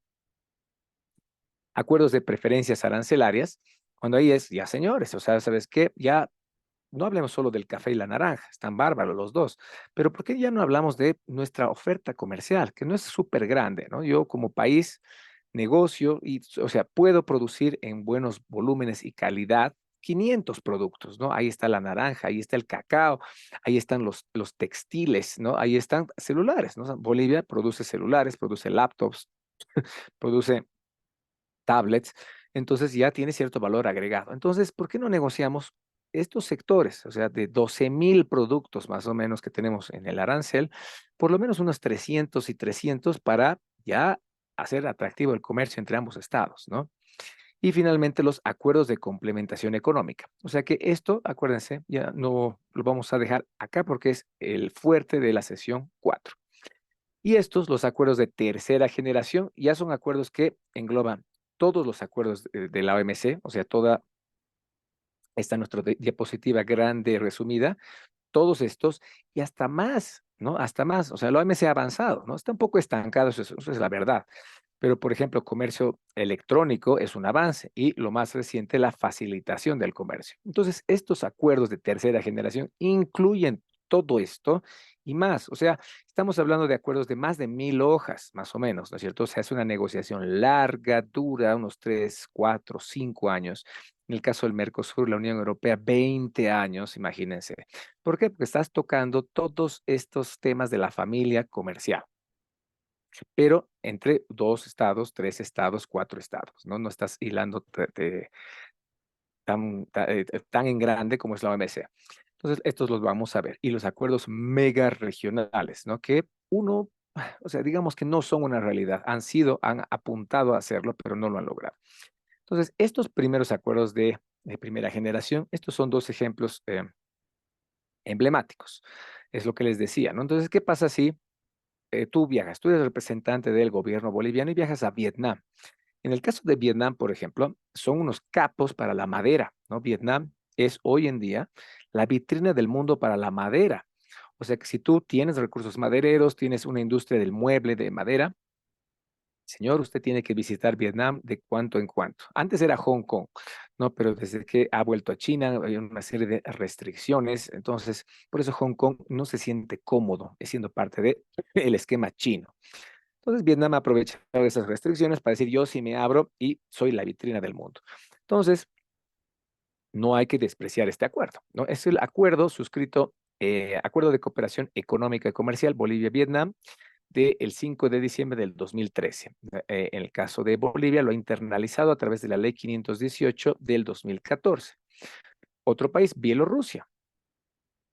Acuerdos de preferencias arancelarias, cuando ahí es, ya señores, o sea, ¿sabes qué? Ya no hablemos solo del café y la naranja, están bárbaros los dos, pero ¿por qué ya no hablamos de nuestra oferta comercial, que no es súper grande, ¿no? Yo como país negocio y, o sea, puedo producir en buenos volúmenes y calidad 500 productos, ¿no? Ahí está la naranja, ahí está el cacao, ahí están los textiles, ¿no? Ahí están celulares, ¿no? O sea, Bolivia produce celulares, produce laptops, produce tablets, entonces ya tiene cierto valor agregado. Entonces, ¿por qué no negociamos estos sectores? O sea, de 12,000 productos más o menos que tenemos en el arancel, por lo menos unos 300 y 300 para ya hacer atractivo el comercio entre ambos estados, ¿no? Y finalmente los acuerdos de complementación económica. O sea que esto, acuérdense, ya no lo vamos a dejar acá porque es el fuerte de la sesión 4. Y estos, los acuerdos de tercera generación, ya son acuerdos que engloban todos los acuerdos de la OMC, o sea, toda esta nuestra diapositiva grande resumida, todos estos y hasta más, ¿no? Hasta más, o sea, la OMC ha avanzado, ¿no? Está un poco estancado, eso es la verdad. Pero, por ejemplo, comercio electrónico es un avance y lo más reciente, la facilitación del comercio. Entonces, estos acuerdos de tercera generación incluyen todo esto y más. O sea, estamos hablando de acuerdos de más de 1000 hojas, más o menos, ¿no es cierto? O sea, es una negociación larga, dura, unos 3, 4, 5 años. En el caso del Mercosur, la Unión Europea, 20 años, imagínense. ¿Por qué? Porque estás tocando todos estos temas de la familia comercial, pero entre 2 estados, 3 estados, 4 estados, ¿no? No estás hilando tan en grande como es la OMC. Entonces, estos los vamos a ver. Y los acuerdos mega regionales, ¿no? Que uno, o sea, digamos que no son una realidad. Han apuntado a hacerlo, pero no lo han logrado. Entonces, estos primeros acuerdos de primera generación, estos son 2 ejemplos emblemáticos. Es lo que les decía, ¿no? Entonces, ¿qué pasa si tú viajas? Tú eres representante del gobierno boliviano y viajas a Vietnam. En el caso de Vietnam, por ejemplo, son unos capos para la madera, ¿no? Vietnam es hoy en día la vitrina del mundo para la madera. O sea que si tú tienes recursos madereros, tienes una industria del mueble de madera, señor, usted tiene que visitar Vietnam de cuanto en cuanto. Antes era Hong Kong, ¿no? Pero desde que ha vuelto a China hay una serie de restricciones. Entonces, por eso Hong Kong no se siente cómodo siendo parte del esquema chino. Entonces, Vietnam ha aprovechado esas restricciones para decir, yo sí me abro y soy la vitrina del mundo. Entonces, no hay que despreciar este acuerdo, ¿no? Es el acuerdo suscrito, Acuerdo de Cooperación Económica y Comercial Bolivia-Vietnam del 5 de diciembre del 2013. En el caso de Bolivia, lo ha internalizado a través de la Ley 518 del 2014. Otro país, Bielorrusia.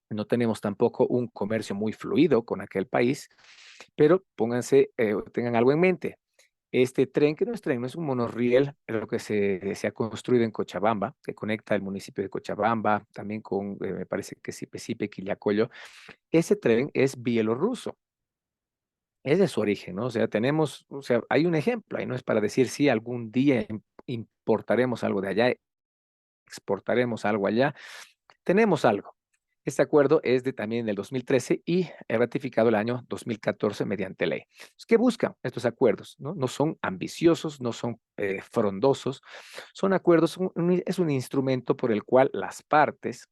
No tenemos tampoco un comercio muy fluido con aquel país, pero tengan algo en mente. Este tren, que no es tren, no es un monorriel, es lo que se ha construido en Cochabamba, que conecta el municipio de Cochabamba, también con, me parece que Sipe, Quillacollo. Ese tren es bielorruso. Ese es su origen, ¿no? O sea, hay un ejemplo ahí, no es para decir si algún día importaremos algo de allá, exportaremos algo allá. Tenemos algo. Este acuerdo es también del 2013 y ratificado el año 2014 mediante ley. ¿Qué buscan estos acuerdos? No, no son ambiciosos, no son frondosos, son acuerdos, es un instrumento por el cual las partes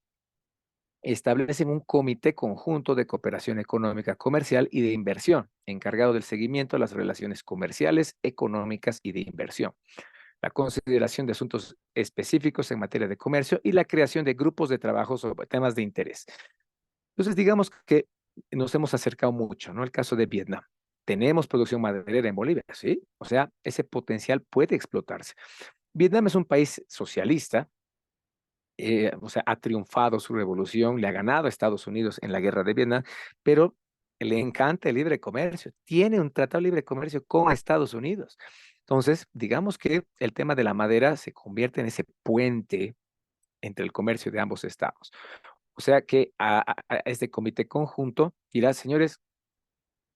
establecen un comité conjunto de cooperación económica, comercial y de inversión, encargado del seguimiento de las relaciones comerciales, económicas y de inversión, la consideración de asuntos específicos en materia de comercio y la creación de grupos de trabajo sobre temas de interés. Entonces, digamos que nos hemos acercado mucho, ¿no? El caso de Vietnam. Tenemos producción maderera en Bolivia, ¿sí? O sea, ese potencial puede explotarse. Vietnam es un país socialista, o sea, ha triunfado su revolución, le ha ganado a Estados Unidos en la guerra de Vietnam, pero le encanta el libre comercio. Tiene un tratado de libre comercio con Estados Unidos. Entonces, digamos que el tema de la madera se convierte en ese puente entre el comercio de ambos estados. O sea que a este comité conjunto dirá, señores,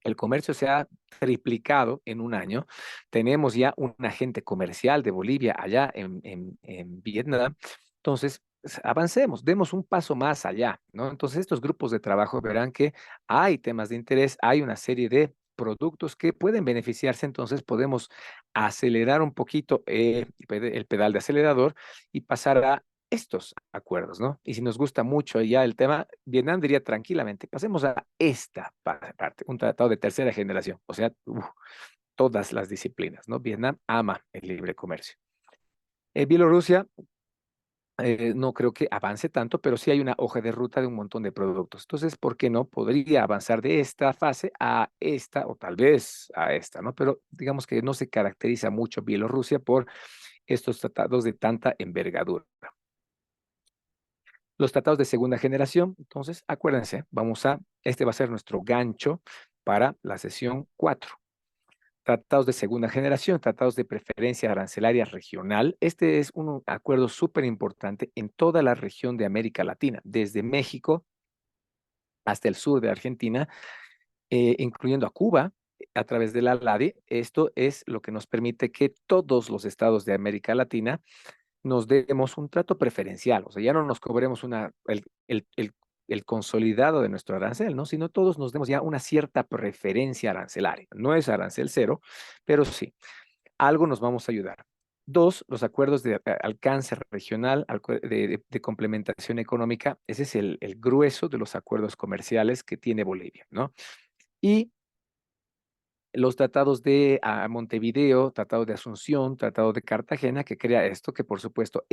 el comercio se ha triplicado en un año. Tenemos ya un agente comercial de Bolivia allá en Vietnam. Entonces, avancemos, demos un paso más allá, ¿no? Entonces, estos grupos de trabajo verán que hay temas de interés, hay una serie de productos que pueden beneficiarse, entonces podemos acelerar un poquito el pedal de acelerador y pasar a estos acuerdos, ¿no? Y si nos gusta mucho ya el tema, Vietnam diría tranquilamente, pasemos a esta parte, un tratado de tercera generación, o sea, todas las disciplinas, ¿no? Vietnam ama el libre comercio. Bielorrusia, no creo que avance tanto, pero sí hay una hoja de ruta de un montón de productos. Entonces, ¿por qué no? Podría avanzar de esta fase a esta o tal vez a esta, ¿no? Pero digamos que no se caracteriza mucho Bielorrusia por estos tratados de tanta envergadura. Los tratados de segunda generación, entonces, acuérdense, este va a ser nuestro gancho para la sesión 4. Tratados de segunda generación, tratados de preferencia arancelaria regional. Este es un acuerdo súper importante en toda la región de América Latina, desde México hasta el sur de Argentina, incluyendo a Cuba, a través de la LADI. Esto es lo que nos permite que todos los estados de América Latina nos demos un trato preferencial, o sea, ya no nos cobremos el consolidado de nuestro arancel, ¿no? Sino todos nos demos ya una cierta preferencia arancelaria. No es arancel cero, pero sí, algo nos vamos a ayudar. Dos, los acuerdos de alcance regional, de complementación económica. Ese es el grueso de los acuerdos comerciales que tiene Bolivia, ¿no? Y los tratados de Montevideo, Tratado de Asunción, Tratado de Cartagena, que crea esto, que por supuesto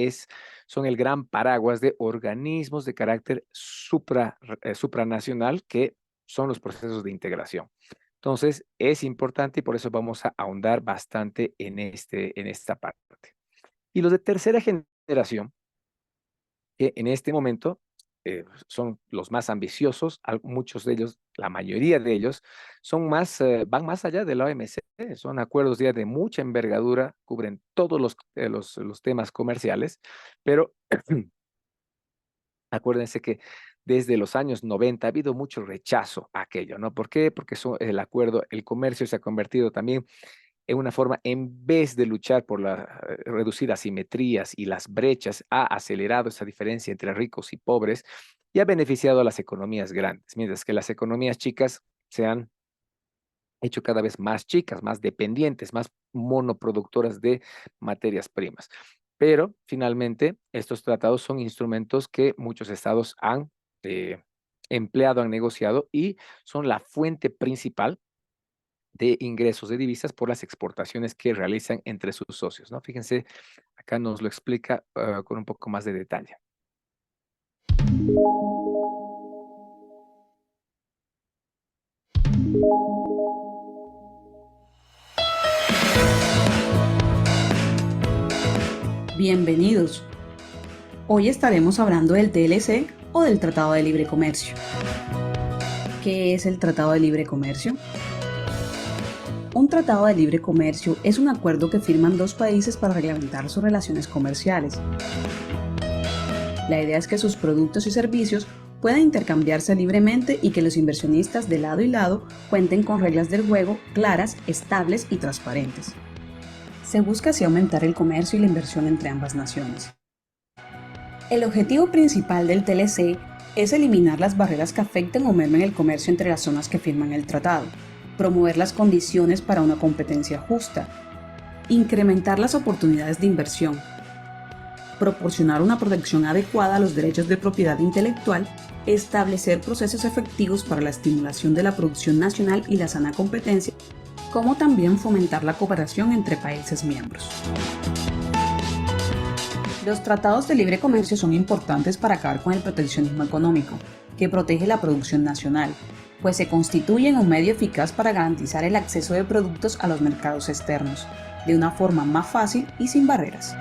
son el gran paraguas de organismos de carácter supranacional, que son los procesos de integración. Entonces, es importante y por eso vamos a ahondar bastante en esta parte. Y los de tercera generación, que en este momento son los más ambiciosos, muchos de ellos, la mayoría de ellos, van más allá de la OMC, son acuerdos ya de mucha envergadura, cubren todos los temas comerciales, pero acuérdense que desde los años 90 ha habido mucho rechazo a aquello, ¿no? ¿Por qué? Porque el comercio se ha convertido también en una forma, en vez de luchar por reducir asimetrías y las brechas, ha acelerado esa diferencia entre ricos y pobres y ha beneficiado a las economías grandes, mientras que las economías chicas se han hecho cada vez más chicas, más dependientes, más monoproductoras de materias primas. Pero finalmente estos tratados son instrumentos que muchos estados han empleado, han negociado y son la fuente principal de ingresos de divisas por las exportaciones que realizan entre sus socios, ¿no? Fíjense, acá nos lo explica con un poco más de detalle. Bienvenidos. Hoy estaremos hablando del TLC o del Tratado de Libre Comercio. ¿Qué es el Tratado de Libre Comercio? Un tratado de libre comercio es un acuerdo que firman dos países para reglamentar sus relaciones comerciales. La idea es que sus productos y servicios puedan intercambiarse libremente y que los inversionistas de lado y lado cuenten con reglas del juego claras, estables y transparentes. Se busca así aumentar el comercio y la inversión entre ambas naciones. El objetivo principal del TLC es eliminar las barreras que afecten o mermen el comercio entre las zonas que firman el tratado, promover las condiciones para una competencia justa, incrementar las oportunidades de inversión, proporcionar una protección adecuada a los derechos de propiedad intelectual, establecer procesos efectivos para la estimulación de la producción nacional y la sana competencia, como también fomentar la cooperación entre países miembros. Los tratados de libre comercio son importantes para acabar con el proteccionismo económico, que protege la producción nacional, pues se constituyen un medio eficaz para garantizar el acceso de productos a los mercados externos, de una forma más fácil y sin barreras.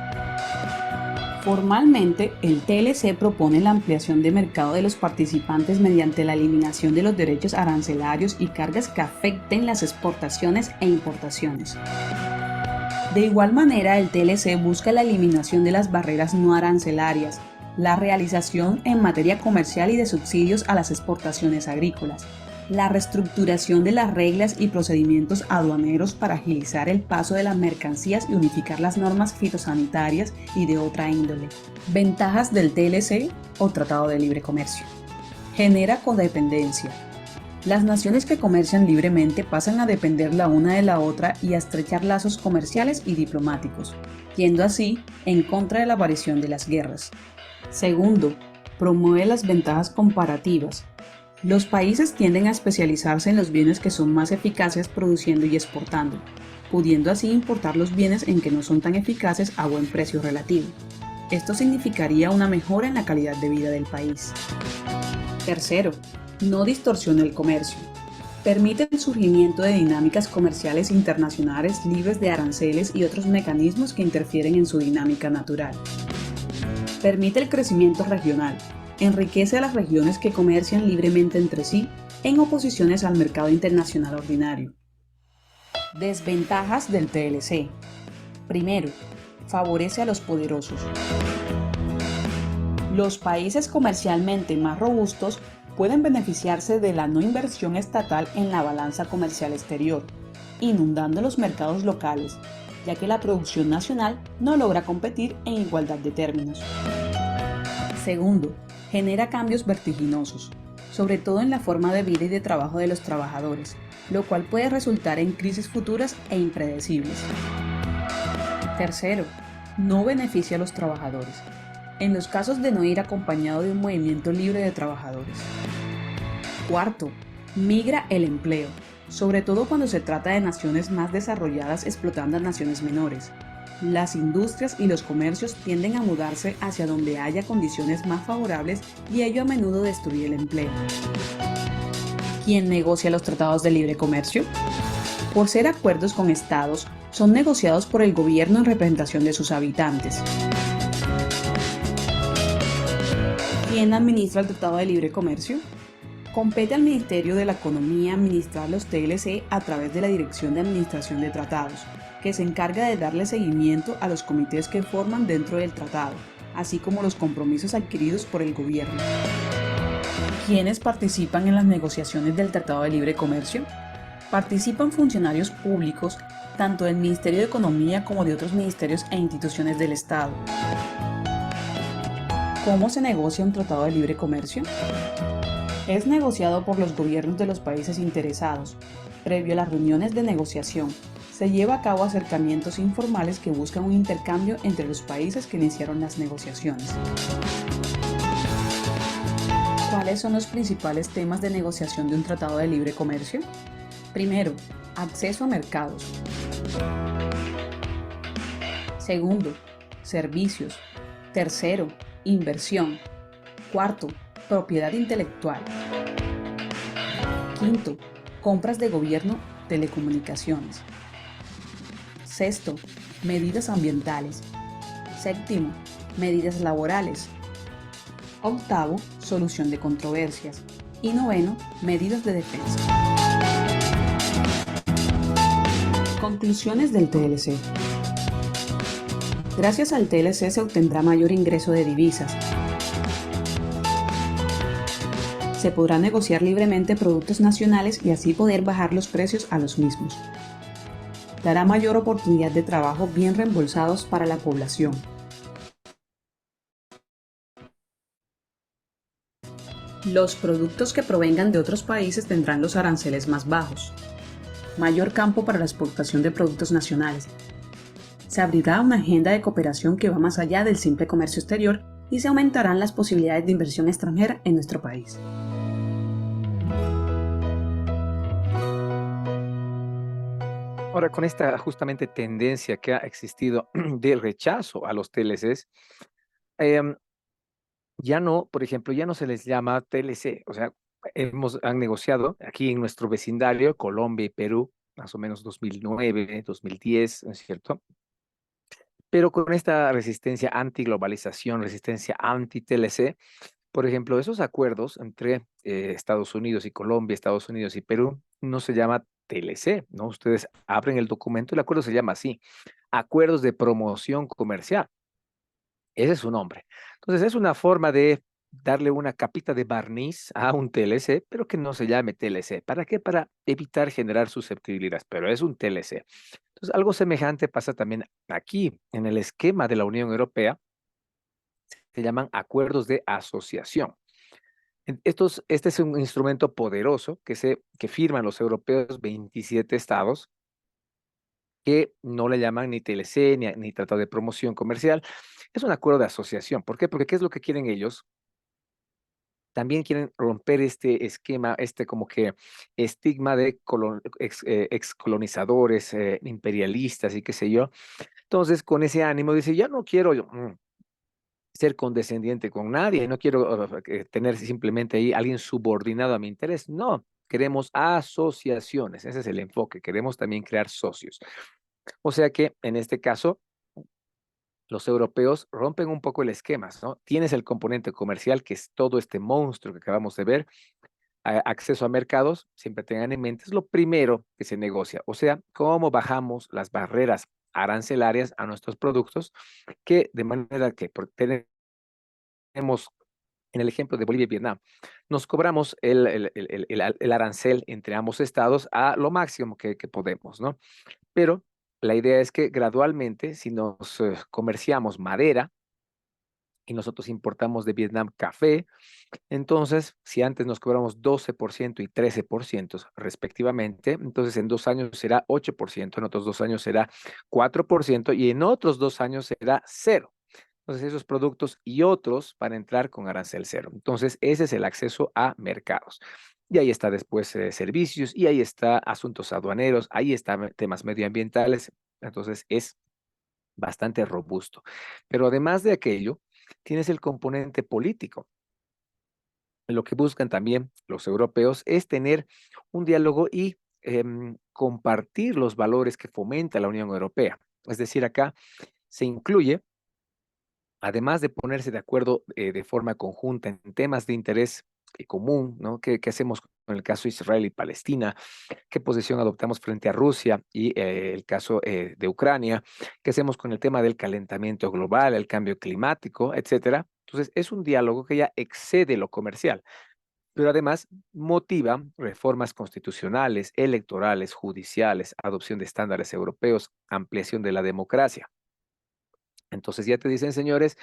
Formalmente, el TLC propone la ampliación de mercado de los participantes mediante la eliminación de los derechos arancelarios y cargas que afecten las exportaciones e importaciones. De igual manera, el TLC busca la eliminación de las barreras no arancelarias, la realización en materia comercial y de subsidios a las exportaciones agrícolas, la reestructuración de las reglas y procedimientos aduaneros para agilizar el paso de las mercancías y unificar las normas fitosanitarias y de otra índole. Ventajas del TLC o Tratado de Libre Comercio. Genera codependencia. Las naciones que comercian libremente pasan a depender la una de la otra y a estrechar lazos comerciales y diplomáticos, yendo así en contra de la aparición de las guerras. Segundo, promueve las ventajas comparativas. Los países tienden a especializarse en los bienes que son más eficaces produciendo y exportando, pudiendo así importar los bienes en que no son tan eficaces a buen precio relativo. Esto significaría una mejora en la calidad de vida del país. Tercero, no distorsiona el comercio. Permite el surgimiento de dinámicas comerciales internacionales libres de aranceles y otros mecanismos que interfieren en su dinámica natural. Permite el crecimiento regional. Enriquece a las regiones que comercian libremente entre sí en oposiciones al mercado internacional ordinario. Desventajas del TLC. Primero, favorece a los poderosos. Los países comercialmente más robustos pueden beneficiarse de la no inversión estatal en la balanza comercial exterior, inundando los mercados locales, ya que la producción nacional no logra competir en igualdad de términos. Segundo, genera cambios vertiginosos, sobre todo en la forma de vida y de trabajo de los trabajadores, lo cual puede resultar en crisis futuras e impredecibles. Tercero, no beneficia a los trabajadores, en los casos de no ir acompañado de un movimiento libre de trabajadores. Cuarto, migra el empleo, sobre todo cuando se trata de naciones más desarrolladas explotando a naciones menores. Las industrias y los comercios tienden a mudarse hacia donde haya condiciones más favorables y ello a menudo destruye el empleo. ¿Quién negocia los tratados de libre comercio? Por ser acuerdos con estados, son negociados por el gobierno en representación de sus habitantes. ¿Quién administra el Tratado de Libre Comercio? Compete al Ministerio de la Economía administrar los TLC a través de la Dirección de Administración de Tratados, que se encarga de darle seguimiento a los comités que forman dentro del tratado, así como los compromisos adquiridos por el gobierno. ¿Quiénes participan en las negociaciones del Tratado de Libre Comercio? Participan funcionarios públicos, tanto del Ministerio de Economía como de otros ministerios e instituciones del Estado. ¿Cómo se negocia un Tratado de Libre Comercio? Es negociado por los gobiernos de los países interesados. Previo a las reuniones de negociación, se lleva a cabo acercamientos informales que buscan un intercambio entre los países que iniciaron las negociaciones. ¿Cuáles son los principales temas de negociación de un tratado de libre comercio? Primero, acceso a mercados. Segundo, servicios. Tercero, inversión. Cuarto, propiedad intelectual. Quinto, compras de gobierno, telecomunicaciones. Sexto, medidas ambientales. Séptimo, medidas laborales. Octavo, solución de controversias. Y noveno, medidas de defensa. Conclusiones del TLC. Gracias al TLC se obtendrá mayor ingreso de divisas. Se podrá negociar libremente productos nacionales y así poder bajar los precios a los mismos. Dará mayor oportunidad de trabajo bien reembolsados para la población. Los productos que provengan de otros países tendrán los aranceles más bajos. Mayor campo para la exportación de productos nacionales. Se abrirá una agenda de cooperación que va más allá del simple comercio exterior y se aumentarán las posibilidades de inversión extranjera en nuestro país. Ahora, con esta justamente tendencia que ha existido de rechazo a los TLCs, ya no, por ejemplo, ya no se les llama TLC, o sea, han negociado aquí en nuestro vecindario, Colombia y Perú, más o menos 2009, 2010, ¿no es cierto? Pero con esta resistencia anti-globalización, resistencia anti-TLC, por ejemplo, esos acuerdos entre Estados Unidos y Colombia, Estados Unidos y Perú, no se llama TLC, ¿no? Ustedes abren el documento y el acuerdo se llama así, Acuerdos de Promoción Comercial. Ese es su nombre. Entonces, es una forma de darle una capita de barniz a un TLC, pero que no se llame TLC. ¿Para qué? Para evitar generar susceptibilidades, pero es un TLC. Entonces, algo semejante pasa también aquí, en el esquema de la Unión Europea, se llaman acuerdos de asociación. Este es un instrumento poderoso que firman los europeos 27 estados, que no le llaman ni TLC ni Tratado de Promoción Comercial. Es un acuerdo de asociación. ¿Por qué? Porque ¿qué es lo que quieren ellos? También quieren romper este esquema, como que estigma de excolonizadores, imperialistas y qué sé yo. Entonces, con ese ánimo, dice, ya no quiero ser condescendiente con nadie, no quiero tener simplemente ahí alguien subordinado a mi interés. No, queremos asociaciones, ese es el enfoque, queremos también crear socios. O sea que, en este caso, los europeos rompen un poco el esquema, ¿no? Tienes el componente comercial, que es todo este monstruo que acabamos de ver, acceso a mercados, siempre tengan en mente, es lo primero que se negocia. O sea, cómo bajamos las barreras arancelarias a nuestros productos, que de manera que tenemos, en el ejemplo de Bolivia y Vietnam, nos cobramos el arancel entre ambos estados a lo máximo que podemos, ¿no? Pero la idea es que gradualmente, si nos comerciamos madera, y nosotros importamos de Vietnam café. Entonces, si antes nos cobramos 12% y 13% respectivamente, entonces en 2 años será 8%, en otros 2 años será 4% y en otros 2 años será 0. Entonces, esos productos y otros van a entrar con arancel cero. Entonces, ese es el acceso a mercados. Y ahí está después servicios, y ahí está asuntos aduaneros, ahí están temas medioambientales. Entonces, es bastante robusto. Pero además de aquello, tienes el componente político. Lo que buscan también los europeos es tener un diálogo y compartir los valores que fomenta la Unión Europea. Es decir, acá se incluye, además de ponerse de acuerdo de forma conjunta en temas de interés común, ¿no? ¿Qué hacemos con el caso Israel y Palestina? ¿Qué posición adoptamos frente a Rusia y el caso de Ucrania? ¿Qué hacemos con el tema del calentamiento global, el cambio climático, etcétera? Entonces, es un diálogo que ya excede lo comercial, pero además motiva reformas constitucionales, electorales, judiciales, adopción de estándares europeos, ampliación de la democracia. Entonces ya te dicen, señores,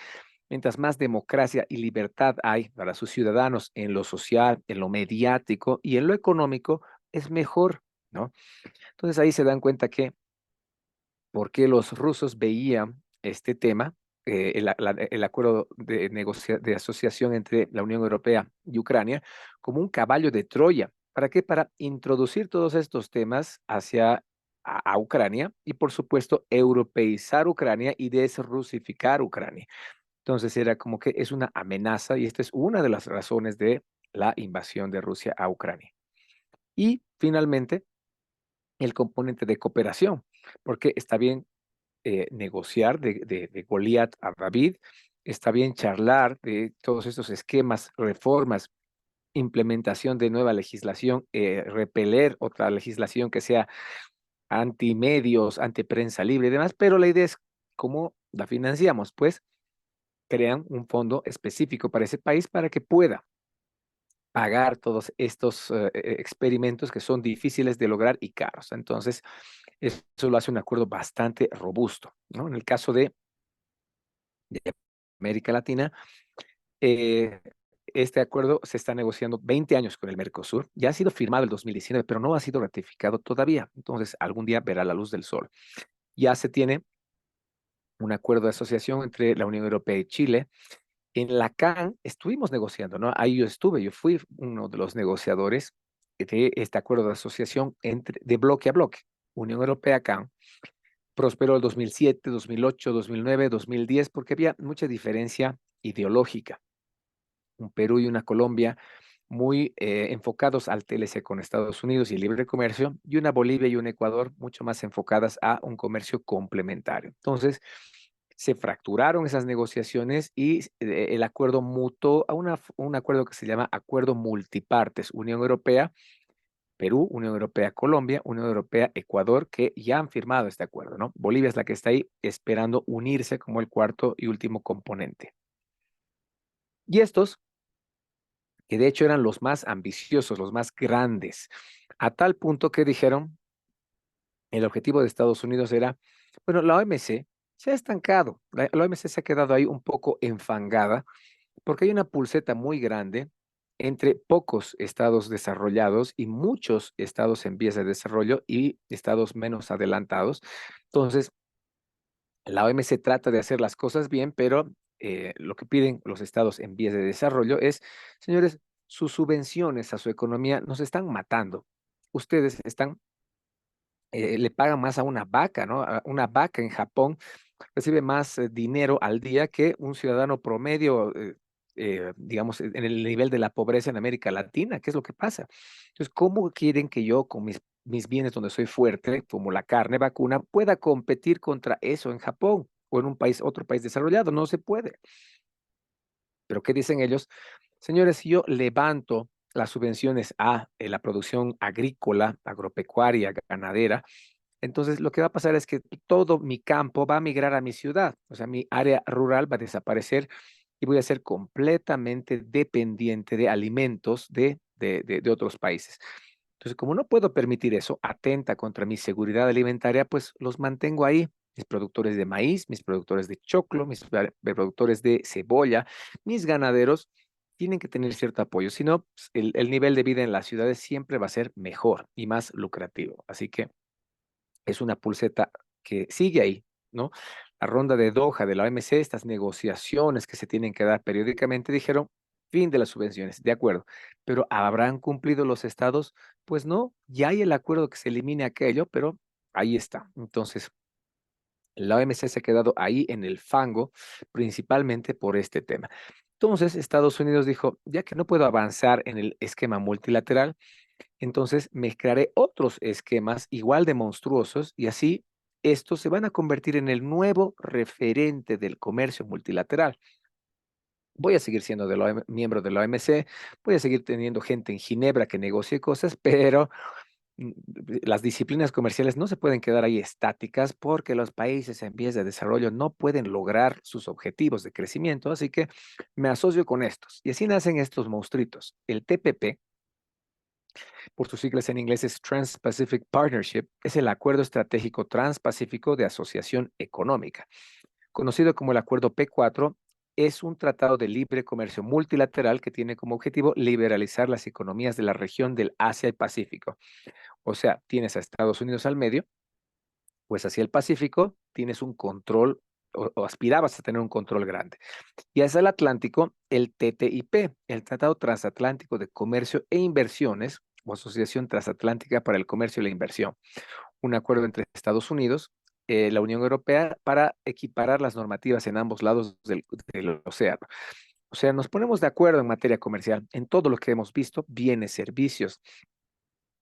mientras más democracia y libertad hay para sus ciudadanos en lo social, en lo mediático y en lo económico, es mejor, ¿no? Entonces ahí se dan cuenta que por qué los rusos veían este tema, el acuerdo de asociación entre la Unión Europea y Ucrania, como un caballo de Troya. ¿Para qué? Para introducir todos estos temas hacia a Ucrania y, por supuesto, europeizar Ucrania y desrusificar Ucrania. Entonces era como que es una amenaza y esta es una de las razones de la invasión de Rusia a Ucrania. Y finalmente, el componente de cooperación, porque está bien negociar de Goliat a David, está bien charlar de todos estos esquemas, reformas, implementación de nueva legislación, repeler otra legislación que sea antimedios, antiprensa libre y demás, pero la idea es cómo la financiamos, pues crean un fondo específico para ese país para que pueda pagar todos estos experimentos que son difíciles de lograr y caros. Entonces, eso lo hace un acuerdo bastante robusto, ¿no? En el caso de América Latina, eh, este acuerdo se está negociando 20 años con el Mercosur. Ya ha sido firmado el 2019, pero no ha sido ratificado todavía. Entonces, algún día verá la luz del sol. Ya se tiene un acuerdo de asociación entre la Unión Europea y Chile. En la CAN estuvimos negociando, ¿no? Ahí yo fui uno de los negociadores de este acuerdo de asociación de bloque a bloque. Unión Europea, CAN. Prosperó el 2007, 2008, 2009, 2010, porque había mucha diferencia ideológica. Un Perú y una Colombia muy enfocados al TLC con Estados Unidos y el libre comercio, y una Bolivia y un Ecuador mucho más enfocadas a un comercio complementario. Entonces, se fracturaron esas negociaciones y el acuerdo mutó a un acuerdo que se llama Acuerdo Multipartes, Unión Europea, Perú, Unión Europea, Colombia, Unión Europea, Ecuador, que ya han firmado este acuerdo, ¿no? Bolivia es la que está ahí esperando unirse como el cuarto y último componente. Y estos, que de hecho eran los más ambiciosos, los más grandes, a tal punto que dijeron, el objetivo de Estados Unidos era, bueno, la OMC se ha estancado, la OMC se ha quedado ahí un poco enfangada, porque hay una pulseta muy grande entre pocos estados desarrollados y muchos estados en vías de desarrollo y estados menos adelantados. Entonces, la OMC trata de hacer las cosas bien, pero lo que piden los estados en vías de desarrollo es, señores, sus subvenciones a su economía nos están matando. Ustedes están, le pagan más a una vaca, ¿no? Una vaca en Japón recibe más dinero al día que un ciudadano promedio, digamos, en el nivel de la pobreza en América Latina. ¿Qué es lo que pasa? Entonces, ¿cómo quieren que yo con mis bienes donde soy fuerte, como la carne vacuna, pueda competir contra eso en Japón o en un país, otro país desarrollado? No se puede. Pero ¿qué dicen ellos? Señores, si yo levanto las subvenciones a la producción agrícola, agropecuaria, ganadera, entonces lo que va a pasar es que todo mi campo va a migrar a mi ciudad, o sea, mi área rural va a desaparecer y voy a ser completamente dependiente de alimentos de otros países. Entonces, como no puedo permitir eso, atenta contra mi seguridad alimentaria, pues los mantengo ahí mis productores de maíz, mis productores de choclo, mis productores de cebolla, mis ganaderos, tienen que tener cierto apoyo. Si no, pues, el nivel de vida en las ciudades siempre va a ser mejor y más lucrativo. Así que es una pulseta que sigue ahí, ¿no? La ronda de Doha de la OMC, estas negociaciones que se tienen que dar periódicamente, dijeron, fin de las subvenciones, de acuerdo, pero ¿habrán cumplido los estados? Pues no, ya hay el acuerdo que se elimine aquello, pero ahí está. Entonces, la OMC se ha quedado ahí en el fango, principalmente por este tema. Entonces, Estados Unidos dijo, ya que no puedo avanzar en el esquema multilateral, entonces me crearé otros esquemas igual de monstruosos y así estos se van a convertir en el nuevo referente del comercio multilateral. Voy a seguir siendo miembro de la OMC, voy a seguir teniendo gente en Ginebra que negocie cosas, pero mm, las disciplinas comerciales no se pueden quedar ahí estáticas porque los países en vías de desarrollo no pueden lograr sus objetivos de crecimiento, así que me asocio con estos. Y así nacen estos monstruitos. El TPP, por sus siglas en inglés es Trans-Pacific Partnership, es el Acuerdo Estratégico Transpacífico de Asociación Económica. Conocido como el Acuerdo P4, es un tratado de libre comercio multilateral que tiene como objetivo liberalizar las economías de la región del Asia y Pacífico. O sea, tienes a Estados Unidos al medio, pues hacia el Pacífico tienes un control o aspirabas a tener un control grande. Y hacia el Atlántico, el TTIP, el Tratado Transatlántico de Comercio e Inversiones, o Asociación Transatlántica para el Comercio y la Inversión, un acuerdo entre Estados Unidos, la Unión Europea, para equiparar las normativas en ambos lados del océano. O sea, nos ponemos de acuerdo en materia comercial en todo lo que hemos visto, bienes, servicios,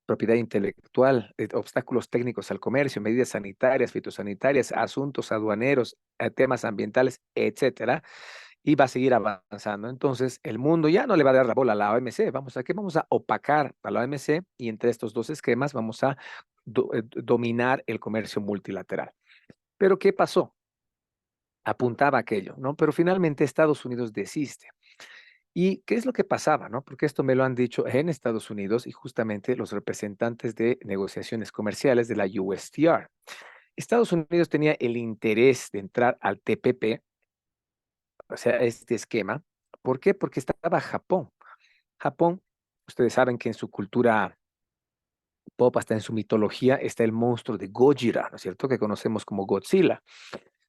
propiedad intelectual, obstáculos técnicos al comercio, medidas sanitarias, fitosanitarias, asuntos aduaneros, temas ambientales, etcétera, y va a seguir avanzando. Entonces, el mundo ya no le va a dar la bola a la OMC. Vamos a opacar a la OMC y entre estos dos esquemas vamos a dominar el comercio multilateral. Pero, ¿qué pasó? Apuntaba aquello, ¿no? Pero finalmente Estados Unidos desiste. ¿Y qué es lo que pasaba, no? Porque esto me lo han dicho en Estados Unidos y justamente los representantes de negociaciones comerciales de la USTR. Estados Unidos tenía el interés de entrar al TPP, o sea, este esquema. ¿Por qué? Porque estaba Japón. Japón, ustedes saben que en su cultura pop, hasta en su mitología, está el monstruo de Gojira, ¿no es cierto? Que conocemos como Godzilla.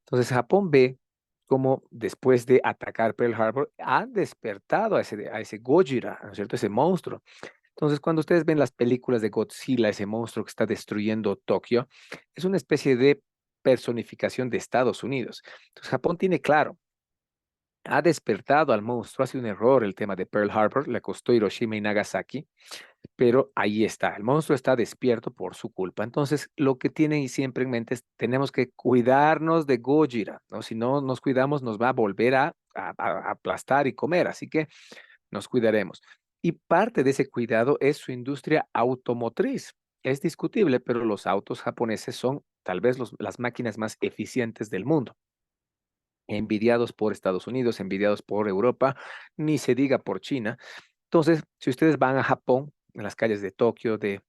Entonces Japón ve cómo después de atacar Pearl Harbor han despertado a ese Gojira, ¿no es cierto? Ese monstruo. Entonces, cuando ustedes ven las películas de Godzilla, ese monstruo que está destruyendo Tokio, es una especie de personificación de Estados Unidos. Entonces, Japón tiene claro, ha despertado al monstruo, ha sido un error el tema de Pearl Harbor, le costó Hiroshima y Nagasaki, pero ahí está, el monstruo está despierto por su culpa. Entonces, lo que tienen siempre en mente es, tenemos que cuidarnos de Gojira, ¿no? Si no nos cuidamos, nos va a volver a aplastar y comer, así que nos cuidaremos. Y parte de ese cuidado es su industria automotriz. Es discutible, pero los autos japoneses son tal vez las máquinas más eficientes del mundo. Envidiados por Estados Unidos, envidiados por Europa, ni se diga por China. Entonces, si ustedes van a Japón, en las calles de Tokio, de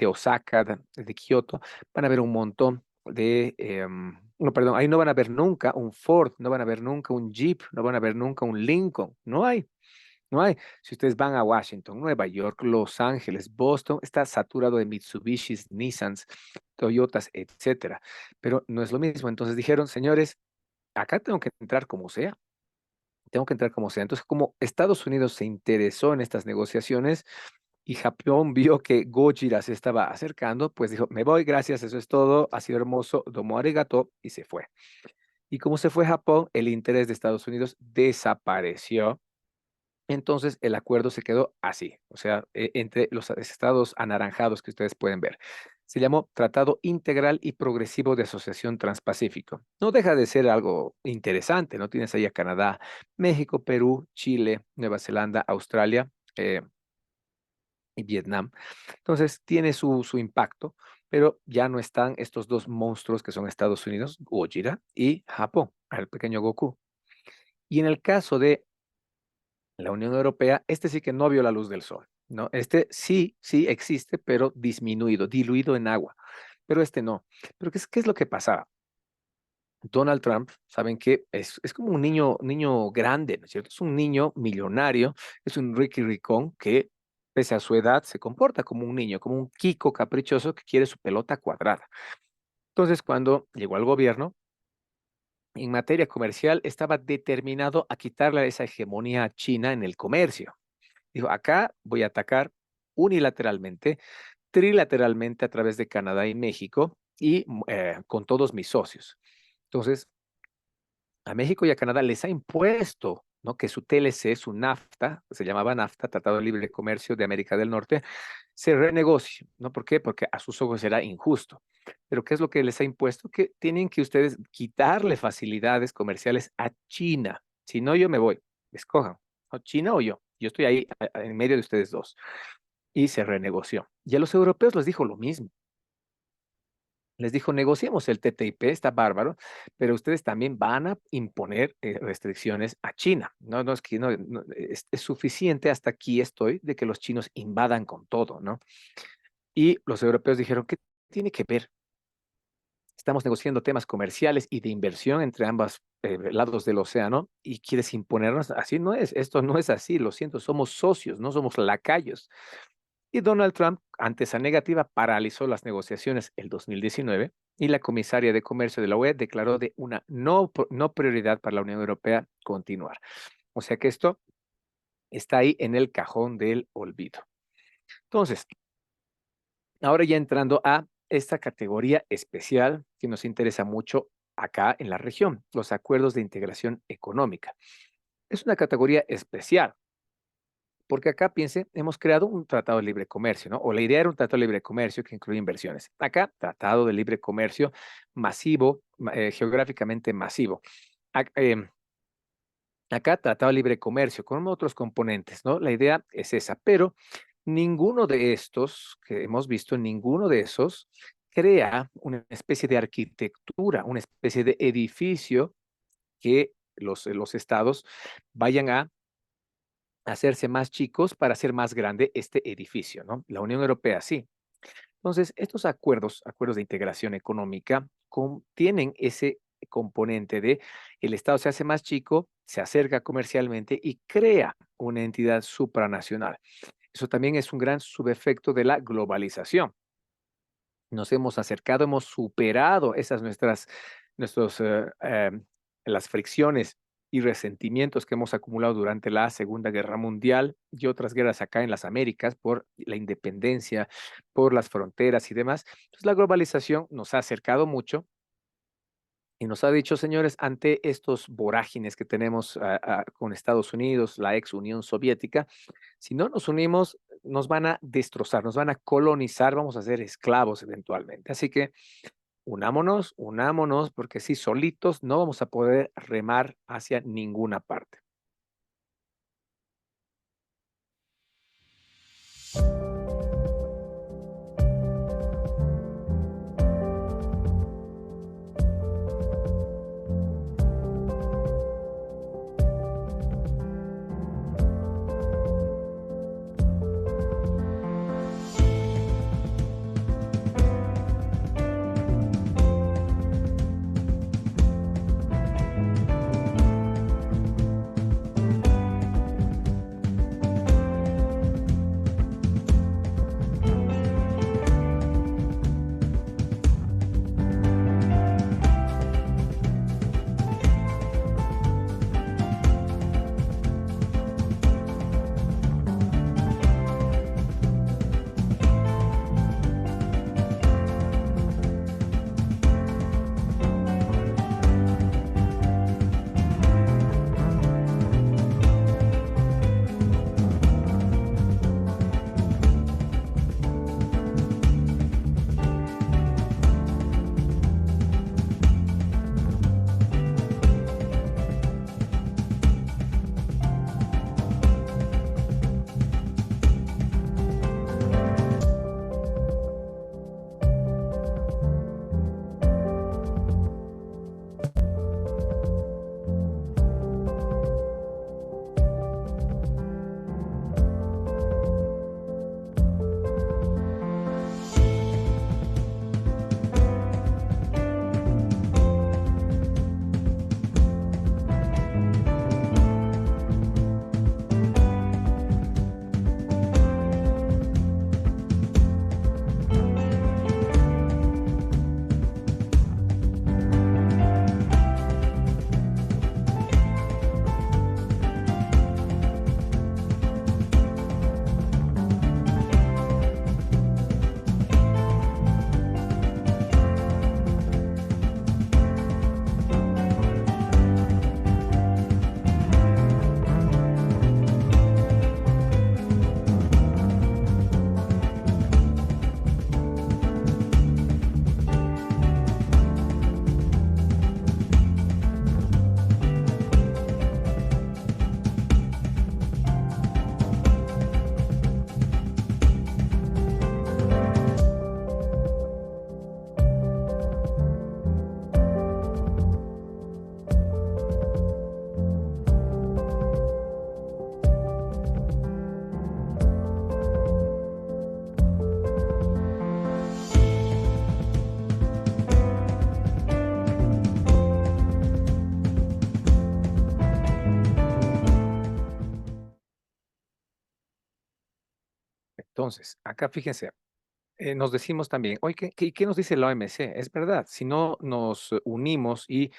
Osaka, de Kioto, van a ver un montón no, perdón, ahí no van a ver nunca un Ford, no van a ver nunca un Jeep, no van a ver nunca un Lincoln, no hay. No hay. Si ustedes van a Washington, Nueva York, Los Ángeles, Boston, está saturado de Mitsubishis, Nissans, Toyotas, etcétera. Pero no es lo mismo. Entonces dijeron, señores, acá tengo que entrar como sea. Tengo que entrar como sea. Entonces, como Estados Unidos se interesó en estas negociaciones y Japón vio que Gojira se estaba acercando, pues dijo, me voy, gracias, eso es todo, ha sido hermoso, domo arigato, y se fue. Y como se fue Japón, el interés de Estados Unidos desapareció. Entonces el acuerdo se quedó así, o sea, entre los estados anaranjados que ustedes pueden ver. Se llamó Tratado Integral y Progresivo de Asociación Transpacífico. No deja de ser algo interesante, ¿no? Tienes ahí a Canadá, México, Perú, Chile, Nueva Zelanda, Australia y Vietnam. Entonces tiene su impacto, pero ya no están estos dos monstruos que son Estados Unidos, Gojira, y Japón, el pequeño Goku. Y en el caso de la Unión Europea, este sí que no vio la luz del sol, ¿no? Este sí existe, pero disminuido, diluido en agua. pero este no. Pero ¿qué es lo que pasaba? Donald Trump, saben que es como un niño grande, ¿no es cierto? Es un niño millonario, es un Ricky Ricón que, pese a su edad, se comporta como un niño, como un Kiko caprichoso que quiere su pelota cuadrada. Entonces, cuando llegó al gobierno, en materia comercial, estaba determinado a quitarle esa hegemonía a China en el comercio. Dijo, acá voy a atacar unilateralmente, trilateralmente a través de Canadá y México y con todos mis socios. Entonces, a México y a Canadá les ha impuesto, ¿no?, que su TLC, su NAFTA, se llamaba NAFTA, Tratado de Libre Comercio de América del Norte, se renegocie, ¿no? ¿Por qué? Porque a sus ojos era injusto. Pero ¿qué es lo que les ha impuesto? Que tienen que ustedes quitarle facilidades comerciales a China. Si no, yo me voy. Escojan, ¿no? China o yo. Yo estoy ahí en medio de ustedes dos. Y se renegoció. Y a los europeos les dijo lo mismo. Les dijo, negociemos el TTIP, está bárbaro, pero ustedes también van a imponer restricciones a China. No, no es que no, es suficiente, hasta aquí estoy, de que los chinos invadan con todo, ¿no? Y los europeos dijeron, ¿qué tiene que ver? Estamos negociando temas comerciales y de inversión entre ambos lados del océano y quieres imponernos. Así no es, esto no es así, lo siento, somos socios, no somos lacayos. Y Donald Trump, ante esa negativa, paralizó las negociaciones el 2019 y la comisaria de Comercio de la UE declaró de una no prioridad para la Unión Europea continuar. O sea que esto está ahí en el cajón del olvido. Entonces, ahora ya entrando a esta categoría especial que nos interesa mucho acá en la región, los acuerdos de integración económica. Es una categoría especial porque acá, piense, hemos creado un tratado de libre comercio, ¿no? O la idea era un tratado de libre comercio que incluye inversiones. Acá, tratado de libre comercio masivo, geográficamente masivo. Acá, tratado de libre comercio con otros componentes, ¿no? La idea es esa, pero ninguno de estos que hemos visto, ninguno de esos crea una especie de arquitectura, una especie de edificio que los estados vayan a hacerse más chicos para hacer más grande este edificio, ¿no? La Unión Europea sí. Entonces, estos acuerdos de integración económica, tienen ese componente de el Estado se hace más chico, se acerca comercialmente y crea una entidad supranacional. Eso también es un gran subefecto de la globalización. Nos hemos acercado, hemos superado las fricciones y resentimientos que hemos acumulado durante la Segunda Guerra Mundial y otras guerras acá en las Américas por la independencia, por las fronteras y demás. Entonces, la globalización nos ha acercado mucho y nos ha dicho, señores, ante estos vorágines que tenemos con Estados Unidos, la ex Unión Soviética, si no nos unimos, nos van a destrozar, nos van a colonizar, vamos a ser esclavos eventualmente. Así que unámonos, porque si solitos no vamos a poder remar hacia ninguna parte. Entonces, acá fíjense, nos decimos también, oye, ¿qué nos dice la OMC? Es verdad, si no nos unimos y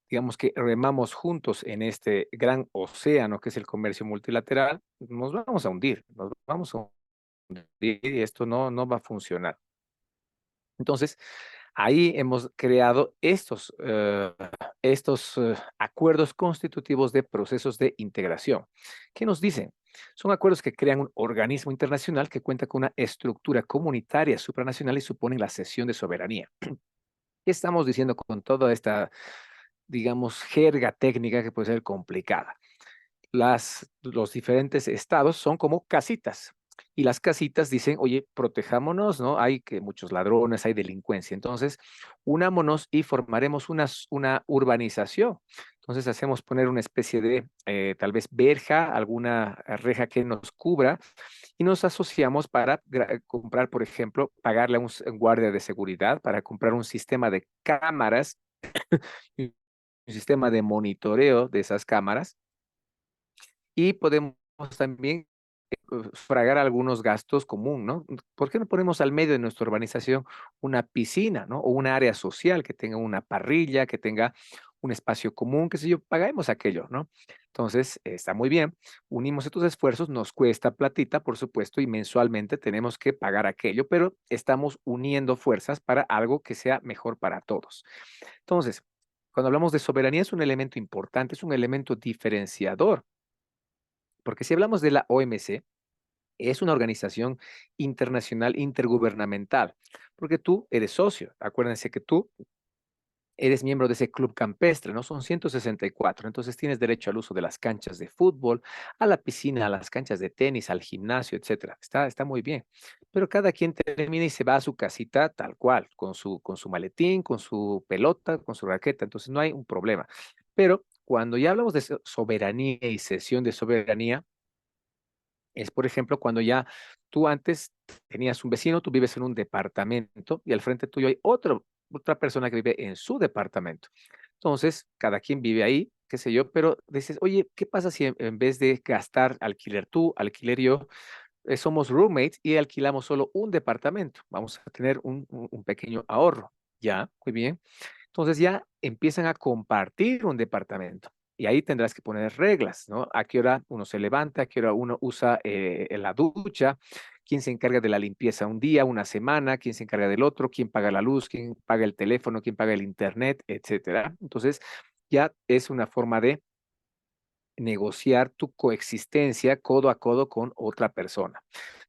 digamos que remamos juntos en este gran océano que es el comercio multilateral, nos vamos a hundir, nos vamos a hundir y esto no va a funcionar. Entonces, ahí hemos creado estos acuerdos constitutivos de procesos de integración. ¿Qué nos dicen? Son acuerdos que crean un organismo internacional que cuenta con una estructura comunitaria supranacional y suponen la cesión de soberanía. ¿Qué estamos diciendo con toda esta, digamos, jerga técnica que puede ser complicada? Los diferentes estados son como casitas. Y las casitas dicen, oye, protejámonos, ¿no? Hay que muchos ladrones, hay delincuencia. Entonces, unámonos y formaremos una urbanización. Entonces, hacemos poner una especie de, tal vez, verja, alguna reja que nos cubra y nos asociamos para comprar, por ejemplo, pagarle a un guardia de seguridad, para comprar un sistema de cámaras, y un sistema de monitoreo de esas cámaras y podemos también sufragar algunos gastos común, ¿no? ¿Por qué no ponemos al medio de nuestra urbanización una piscina, ¿no? O un área social que tenga una parrilla, que tenga un espacio común, qué sé yo, paguemos aquello, ¿no? Entonces, está muy bien, unimos estos esfuerzos, nos cuesta platita, por supuesto, y mensualmente tenemos que pagar aquello, pero estamos uniendo fuerzas para algo que sea mejor para todos. Entonces, cuando hablamos de soberanía es un elemento importante, es un elemento diferenciador, porque si hablamos de la OMC, es una organización internacional intergubernamental, porque tú eres socio. Acuérdense que tú eres miembro de ese club campestre, ¿no? Son 164. Entonces tienes derecho al uso de las canchas de fútbol, a la piscina, a las canchas de tenis, al gimnasio, etcétera. Está muy bien. Pero cada quien termina y se va a su casita tal cual, con su maletín, con su pelota, con su raqueta. Entonces no hay un problema. Pero cuando ya hablamos de soberanía y cesión de soberanía, es, por ejemplo, cuando ya tú antes tenías un vecino, tú vives en un departamento y al frente tuyo hay otra persona que vive en su departamento. Entonces, cada quien vive ahí, qué sé yo, pero dices, oye, ¿qué pasa si en vez de gastar alquiler tú, alquiler yo, somos roommates y alquilamos solo un departamento? Vamos a tener un pequeño ahorro. Ya, muy bien. Entonces ya empiezan a compartir un departamento y ahí tendrás que poner reglas, ¿no? A qué hora uno se levanta, a qué hora uno usa la ducha, quién se encarga de la limpieza un día, una semana, quién se encarga del otro, quién paga la luz, quién paga el teléfono, quién paga el internet, etcétera. Entonces ya es una forma de negociar tu coexistencia codo a codo con otra persona.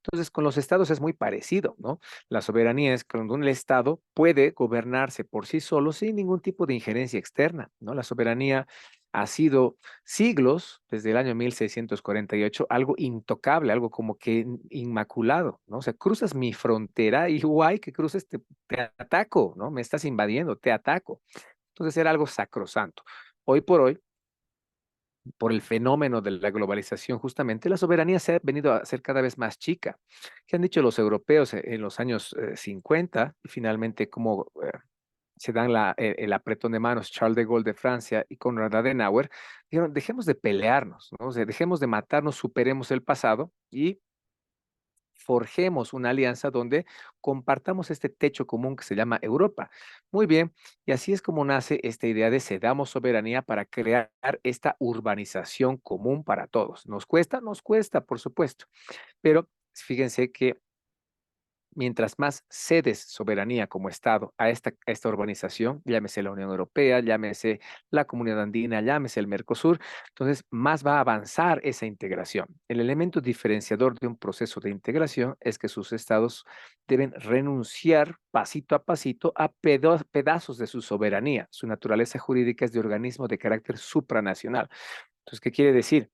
Entonces, con los estados es muy parecido, ¿no? La soberanía es cuando un estado puede gobernarse por sí solo sin ningún tipo de injerencia externa, ¿no? La soberanía ha sido siglos, desde el año 1648, algo intocable, algo como que inmaculado, ¿no? O sea, cruzas mi frontera y guay que cruces, te ataco, ¿no? Me estás invadiendo, te ataco. Entonces era algo sacrosanto. Hoy por hoy, por el fenómeno de la globalización, justamente la soberanía se ha venido a ser cada vez más chica. ¿Qué han dicho los europeos en los años 50? Y finalmente, cómo se dan el apretón de manos Charles de Gaulle de Francia y Konrad Adenauer, dijeron, dejemos de pelearnos, ¿no? O sea, dejemos de matarnos, superemos el pasado y forjemos una alianza donde compartamos este techo común que se llama Europa. Muy bien, y así es como nace esta idea de cedamos soberanía para crear esta urbanización común para todos. Nos cuesta, por supuesto, pero fíjense que mientras más cedes soberanía como Estado a esta urbanización, llámese la Unión Europea, llámese la Comunidad Andina, llámese el Mercosur, entonces más va a avanzar esa integración. El elemento diferenciador de un proceso de integración es que sus estados deben renunciar pasito a pasito a pedazos de su soberanía. Su naturaleza jurídica es de organismo de carácter supranacional. Entonces, ¿qué quiere decir?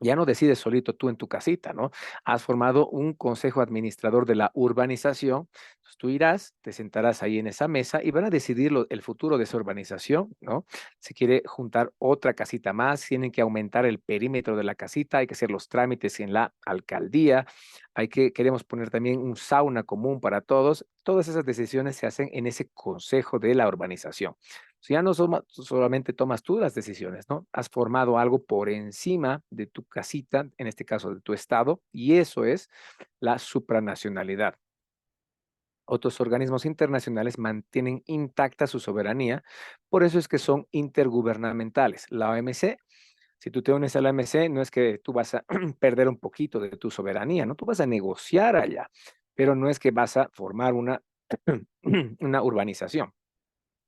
Ya no decides solito tú en tu casita, ¿no? Has formado un consejo administrador de la urbanización. Entonces tú irás, te sentarás ahí en esa mesa y van a decidir el futuro de esa urbanización, ¿no? Se quiere juntar otra casita más, tienen que aumentar el perímetro de la casita, hay que hacer los trámites en la alcaldía, queremos poner también un sauna común para todos. Todas esas decisiones se hacen en ese consejo de la urbanización. sea, ya no solamente tomas tú las decisiones, ¿no? Has formado algo por encima de tu casita, en este caso de tu estado, y eso es la supranacionalidad. Otros organismos internacionales mantienen intacta su soberanía, por eso es que son intergubernamentales. La OMC, si tú te unes a la OMC, no es que tú vas a perder un poquito de tu soberanía, ¿no? Tú vas a negociar allá, pero no es que vas a formar una, una urbanización.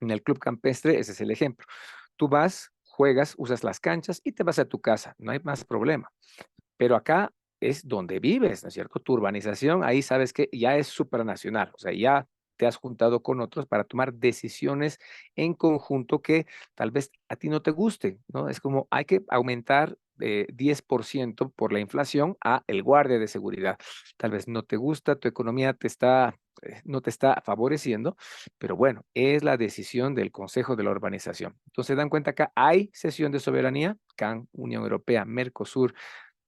En el club campestre, ese es el ejemplo. Tú vas, juegas, usas las canchas y te vas a tu casa, no hay más problema. Pero acá es donde vives, ¿no es cierto? Tu urbanización, ahí sabes que ya es supranacional, o sea, ya te has juntado con otros para tomar decisiones en conjunto que tal vez a ti no te gusten, ¿no? Es como hay que aumentar 10% por la inflación a el guardia de seguridad. Tal vez no te gusta, tu economía no te está favoreciendo, pero bueno, es la decisión del Consejo de la Urbanización. Entonces, dan cuenta que hay cesión de soberanía, CAN, Unión Europea, Mercosur,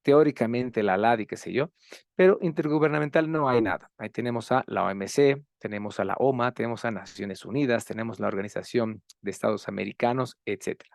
teóricamente la LAD y qué sé yo, pero intergubernamental no hay nada. Ahí tenemos a la OMC, tenemos a la OMA, tenemos a Naciones Unidas, tenemos la Organización de Estados Americanos, etcétera.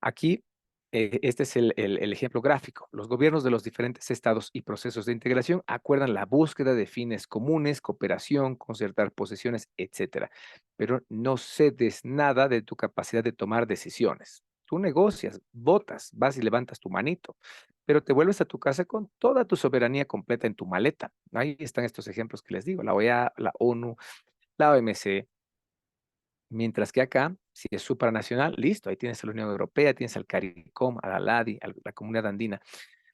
Aquí, este es el ejemplo gráfico. Los gobiernos de los diferentes estados y procesos de integración acuerdan la búsqueda de fines comunes, cooperación, concertar posesiones, etcétera. Pero no cedes nada de tu capacidad de tomar decisiones. Tú negocias, votas, vas y levantas tu manito, pero te vuelves a tu casa con toda tu soberanía completa en tu maleta. Ahí están estos ejemplos que les digo, la OEA, la ONU, la OMC. Mientras que acá, si es supranacional, listo, ahí tienes a la Unión Europea, tienes al CARICOM, a la LADI, a la Comunidad Andina.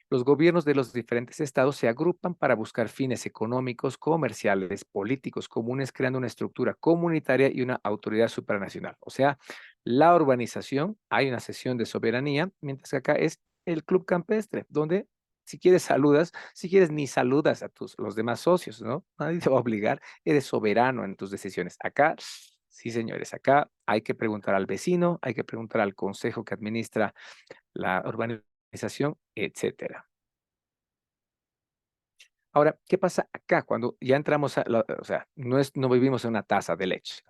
Los gobiernos de los diferentes estados se agrupan para buscar fines económicos, comerciales, políticos comunes, creando una estructura comunitaria y una autoridad supranacional. O sea, la urbanización, hay una cesión de soberanía, mientras que acá es el club campestre, donde si quieres saludas, si quieres ni saludas a los demás socios, ¿no? Nadie te va a obligar, eres soberano en tus decisiones. Acá, sí, señores, acá hay que preguntar al vecino, hay que preguntar al consejo que administra la urbanización, etcétera. Ahora, ¿qué pasa acá cuando ya entramos o sea, no vivimos en una taza de leche?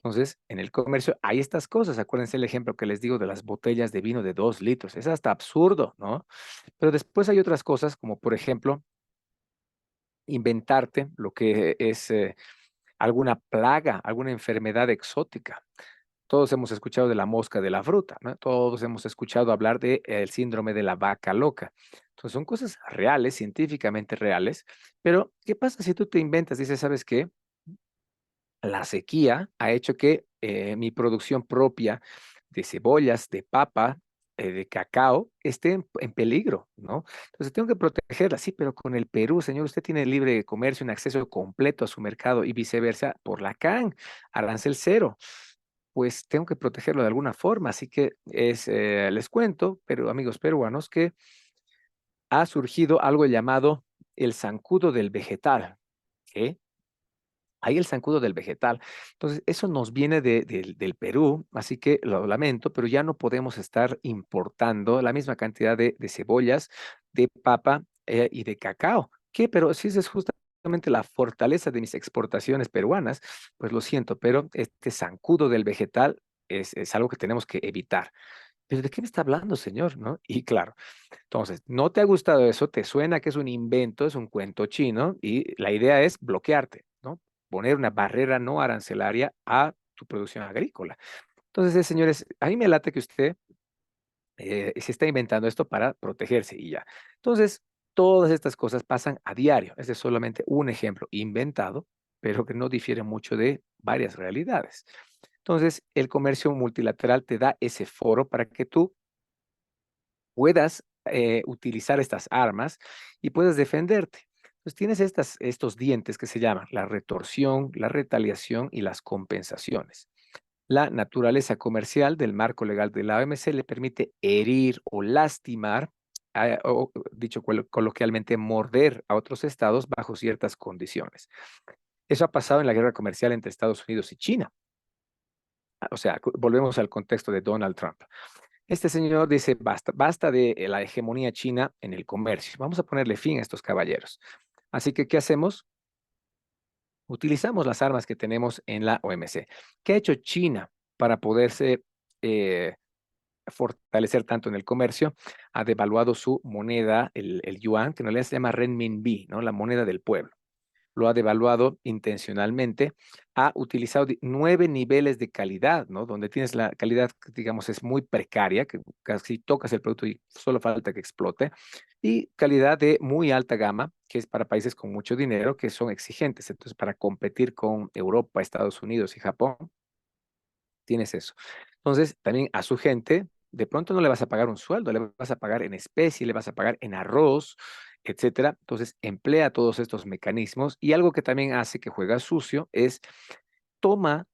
Entonces, en el comercio hay estas cosas. Acuérdense el ejemplo que les digo de las botellas de vino de 2 litros. Es hasta absurdo, ¿no? Pero después hay otras cosas, como por ejemplo, inventarte lo que es alguna plaga, alguna enfermedad exótica. Todos hemos escuchado de la mosca de la fruta, ¿no? Todos hemos escuchado hablar del síndrome de la vaca loca. Entonces, son cosas reales, científicamente reales, pero ¿qué pasa si tú te inventas? Dices, ¿sabes qué? La sequía ha hecho que mi producción propia de cebollas, de papa, de cacao, esté en peligro, ¿no? Entonces, tengo que protegerla, sí, pero con el Perú, señor, usted tiene libre comercio, un acceso completo a su mercado y viceversa por la CAN, arancel cero, pues tengo que protegerlo de alguna forma. Así que les cuento, pero amigos peruanos, que ha surgido algo llamado el zancudo del vegetal. ¿Qué? Hay el zancudo del vegetal. Entonces, eso nos viene del Perú, así que lo lamento, pero ya no podemos estar importando la misma cantidad de cebollas, de papa y de cacao. ¿Qué? Pero si esa es justamente la fortaleza de mis exportaciones peruanas, pues lo siento, pero este zancudo del vegetal es algo que tenemos que evitar. ¿Pero de qué me está hablando, señor? ¿No? Y claro, entonces, ¿no te ha gustado eso? ¿Te suena que es un invento, es un cuento chino? Y la idea es bloquearte, ¿no? Poner una barrera no arancelaria a tu producción agrícola. Entonces, señores, a mí me late que usted se está inventando esto para protegerse y ya. Entonces, todas estas cosas pasan a diario. Este es solamente un ejemplo inventado, pero que no difiere mucho de varias realidades. Entonces, el comercio multilateral te da ese foro para que tú puedas utilizar estas armas y puedas defenderte. Entonces tienes estos dientes que se llaman la retorsión, la retaliación y las compensaciones. La naturaleza comercial del marco legal de la OMC le permite herir o lastimar, o dicho coloquialmente, morder a otros estados bajo ciertas condiciones. Eso ha pasado en la guerra comercial entre Estados Unidos y China. O sea, volvemos al contexto de Donald Trump. Este señor dice, basta, basta de la hegemonía china en el comercio. Vamos a ponerle fin a estos caballeros. Así que, ¿qué hacemos? Utilizamos las armas que tenemos en la OMC. ¿Qué ha hecho China para poderse fortalecer tanto en el comercio? Ha devaluado su moneda, el yuan, que en realidad se llama renminbi, ¿no? La moneda del pueblo. Lo ha devaluado intencionalmente, ha utilizado 9 niveles de calidad, ¿no? Donde tienes la calidad, digamos, es muy precaria, que casi tocas el producto y solo falta que explote, y calidad de muy alta gama, que es para países con mucho dinero, que son exigentes. Entonces, para competir con Europa, Estados Unidos y Japón, tienes eso. Entonces, también a su gente, de pronto no le vas a pagar un sueldo, le vas a pagar en especie, le vas a pagar en arroz, etcétera. Entonces, emplea todos estos mecanismos y algo que también hace que juega sucio es toma,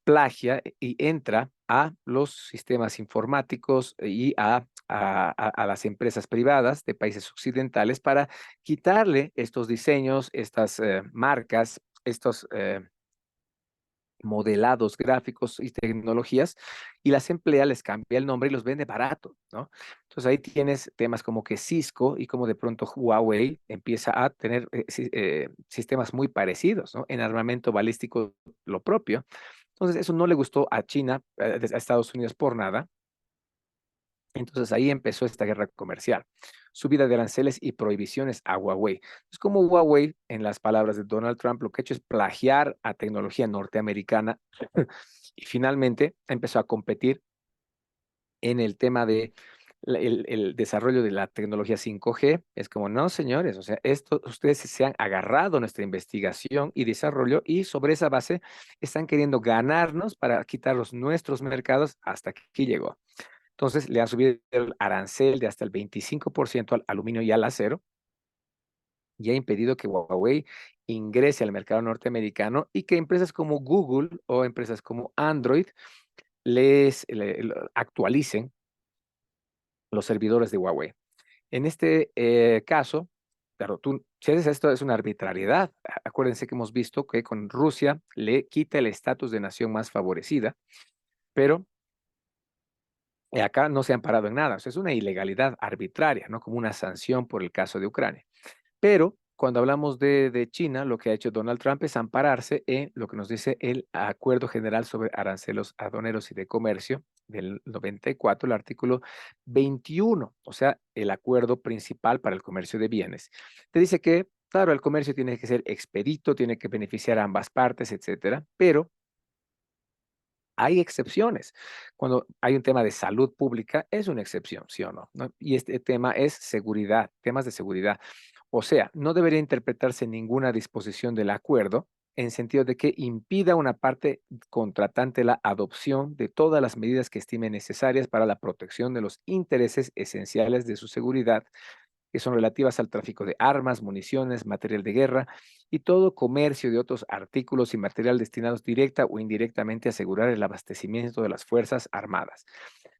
plagia y entra a los sistemas informáticos y a las empresas privadas de países occidentales para quitarle estos diseños, estas marcas, estos modelados gráficos y tecnologías y las emplea, les cambia el nombre y los vende barato, ¿no? Entonces ahí tienes temas como que Cisco y como de pronto Huawei empieza a tener sistemas muy parecidos, ¿no? En armamento balístico lo propio. Entonces eso no le gustó a China, a Estados Unidos por nada. Entonces ahí empezó esta guerra comercial, subida de aranceles y prohibiciones a Huawei. Es como Huawei, en las palabras de Donald Trump, lo que ha hecho es plagiar a tecnología norteamericana y finalmente empezó a competir en el tema de el desarrollo de la tecnología 5G. Es como, no, señores, o sea, esto, ustedes se han agarrado a nuestra investigación y desarrollo y sobre esa base están queriendo ganarnos para quitarlos nuestros mercados. Hasta que aquí llegó. Entonces, le ha subido el arancel de hasta el 25% al aluminio y al acero y ha impedido que Huawei ingrese al mercado norteamericano y que empresas como Google o empresas como Android actualicen los servidores de Huawei. En este caso, claro, si haces esto es una arbitrariedad. Acuérdense que hemos visto que con Rusia le quita el estatus de nación más favorecida, pero acá no se han parado en nada. O sea, es una ilegalidad arbitraria, ¿no? Como una sanción por el caso de Ucrania. Pero cuando hablamos de China, lo que ha hecho Donald Trump es ampararse en lo que nos dice el Acuerdo General sobre Aranceles Aduaneros y de Comercio del 94, el artículo 21, o sea, el acuerdo principal para el comercio de bienes. Te dice que, claro, el comercio tiene que ser expedito, tiene que beneficiar a ambas partes, etcétera, pero hay excepciones. Cuando hay un tema de salud pública, es una excepción, ¿sí o no? ¿No? Y este tema es seguridad, temas de seguridad. O sea, no debería interpretarse ninguna disposición del acuerdo en sentido de que impida a una parte contratante la adopción de todas las medidas que estime necesarias para la protección de los intereses esenciales de su seguridad, que son relativas al tráfico de armas, municiones, material de guerra y todo comercio de otros artículos y material destinados directa o indirectamente a asegurar el abastecimiento de las Fuerzas Armadas.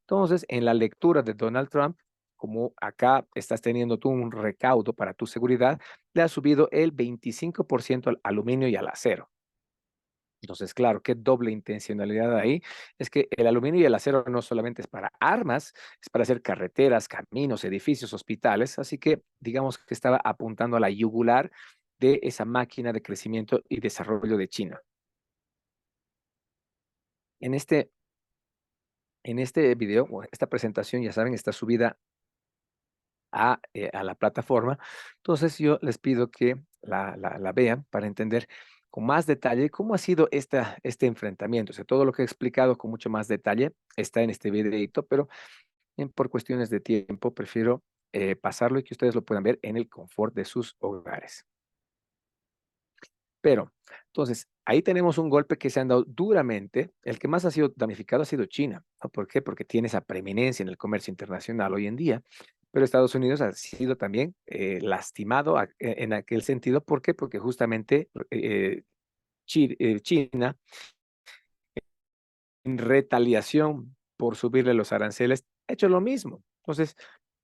Entonces, en la lectura de Donald Trump, como acá estás teniendo tú un recaudo para tu seguridad, le ha subido el 25% al aluminio y al acero. Entonces, claro, qué doble intencionalidad ahí. Es que el aluminio y el acero no solamente es para armas, es para hacer carreteras, caminos, edificios, hospitales. Así que digamos que estaba apuntando a la yugular de esa máquina de crecimiento y desarrollo de China. En este video, o esta presentación, ya saben, está subida a la plataforma. Entonces yo les pido que la vean para entender con más detalle cómo ha sido este enfrentamiento. O sea, todo lo que he explicado con mucho más detalle está en este videito, pero por cuestiones de tiempo prefiero pasarlo y que ustedes lo puedan ver en el confort de sus hogares. Pero, entonces, ahí tenemos un golpe que se han dado duramente. El que más ha sido damnificado ha sido China, ¿no? ¿Por qué? Porque tiene esa preeminencia en el comercio internacional hoy en día. Pero Estados Unidos ha sido también lastimado en aquel sentido. ¿Por qué? Porque justamente China, en retaliación por subirle los aranceles, ha hecho lo mismo. Entonces,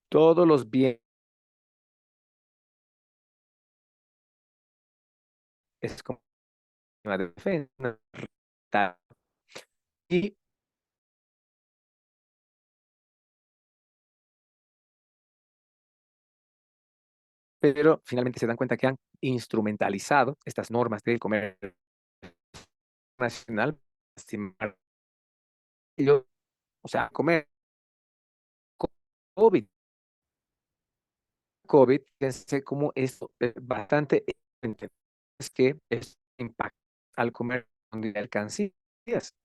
todos los bienes como una defensa y pero finalmente se dan cuenta que han instrumentalizado estas normas del comercio nacional, estimar ellos, o sea, comer COVID, fíjense cómo es bastante evidente, es que es impacto al comer de alcancías,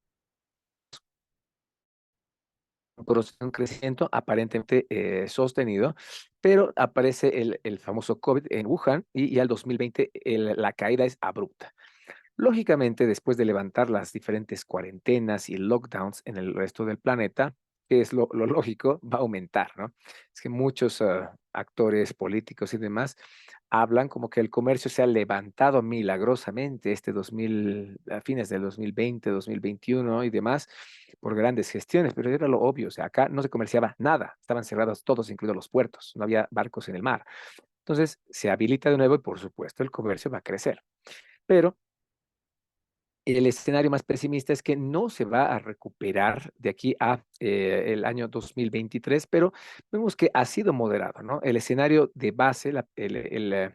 un crecimiento aparentemente sostenido, pero aparece el famoso COVID en Wuhan y al 2020 la caída es abrupta. Lógicamente, después de levantar las diferentes cuarentenas y lockdowns en el resto del planeta, que es lo lógico, va a aumentar, ¿no? Es que muchos actores políticos y demás hablan como que el comercio se ha levantado milagrosamente a fines del 2020, 2021 y demás, por grandes gestiones, pero era lo obvio, o sea, acá no se comerciaba nada, estaban cerrados todos, incluidos los puertos, no había barcos en el mar. Entonces, se habilita de nuevo y, por supuesto, el comercio va a crecer. Pero el escenario más pesimista es que no se va a recuperar de aquí a el año 2023, pero vemos que ha sido moderado, ¿no? El escenario de base, el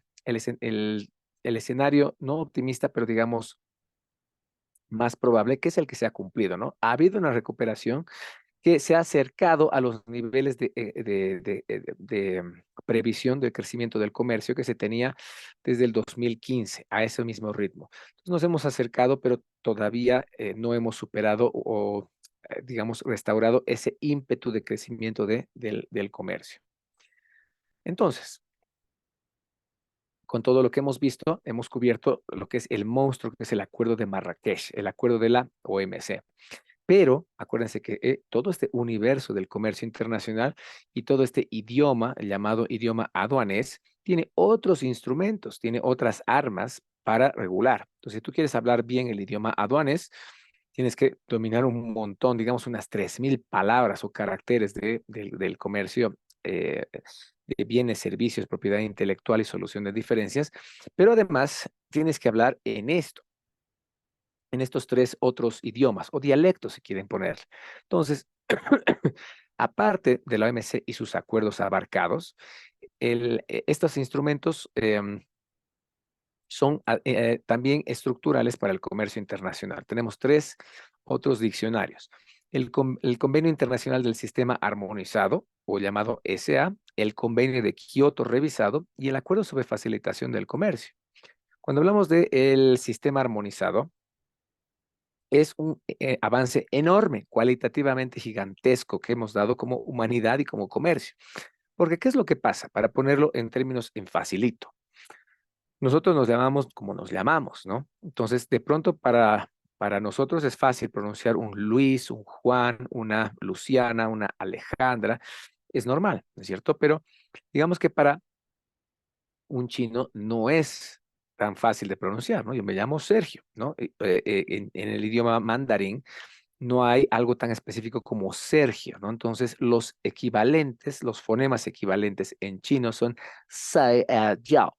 escenario no optimista, pero digamos más probable, que es el que se ha cumplido, ¿no? Ha habido una recuperación que se ha acercado a los niveles de previsión del crecimiento del comercio que se tenía desde el 2015, a ese mismo ritmo. Entonces nos hemos acercado, pero todavía no hemos superado digamos, restaurado ese ímpetu de crecimiento del comercio. Entonces, con todo lo que hemos visto, hemos cubierto lo que es el monstruo, que es el Acuerdo de Marrakech, el acuerdo de la OMC. Pero acuérdense que todo este universo del comercio internacional y todo este idioma, el llamado idioma aduanés, tiene otros instrumentos, tiene otras armas para regular. Entonces, si tú quieres hablar bien el idioma aduanés, tienes que dominar un montón, digamos unas 3.000 palabras o caracteres del comercio de bienes, servicios, propiedad intelectual y solución de diferencias. Pero además, tienes que hablar en estos 3 otros idiomas o dialectos, si quieren poner. Entonces, aparte de la OMC y sus acuerdos abarcados, estos instrumentos son también estructurales para el comercio internacional. Tenemos 3 otros diccionarios. El Convenio Internacional del Sistema Armonizado, o llamado SA, el Convenio de Kioto revisado y el Acuerdo sobre Facilitación del Comercio. Cuando hablamos del sistema armonizado, es un avance enorme, cualitativamente gigantesco que hemos dado como humanidad y como comercio. Porque, ¿qué es lo que pasa? Para ponerlo en términos en facilito. Nosotros nos llamamos como nos llamamos, ¿no? Entonces, de pronto para nosotros es fácil pronunciar un Luis, un Juan, una Luciana, una Alejandra. Es normal, ¿no es cierto? Pero digamos que para un chino no es tan fácil de pronunciar, ¿no? Yo me llamo Sergio, ¿no? En el idioma mandarín no hay algo tan específico como Sergio, ¿no? Entonces, los equivalentes, los fonemas equivalentes en chino son Sai Yao.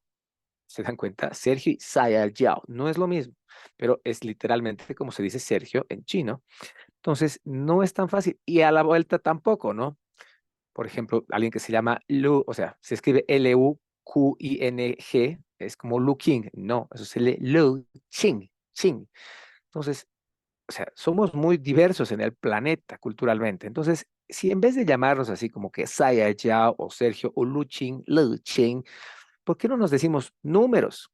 ¿Se dan cuenta? Sergio y Sai Yao. No es lo mismo, pero es literalmente como se dice Sergio en chino. Entonces, no es tan fácil. Y a la vuelta tampoco, ¿no? Por ejemplo, alguien que se llama Lu, o sea, se escribe Luqing, es como Lu King. No, eso se lee Lu Ching, Ching. Entonces, o sea, somos muy diversos en el planeta culturalmente. Entonces, si en vez de llamarnos así como que Saya Yao o Sergio o Lu Ching, ¿por qué no nos decimos números?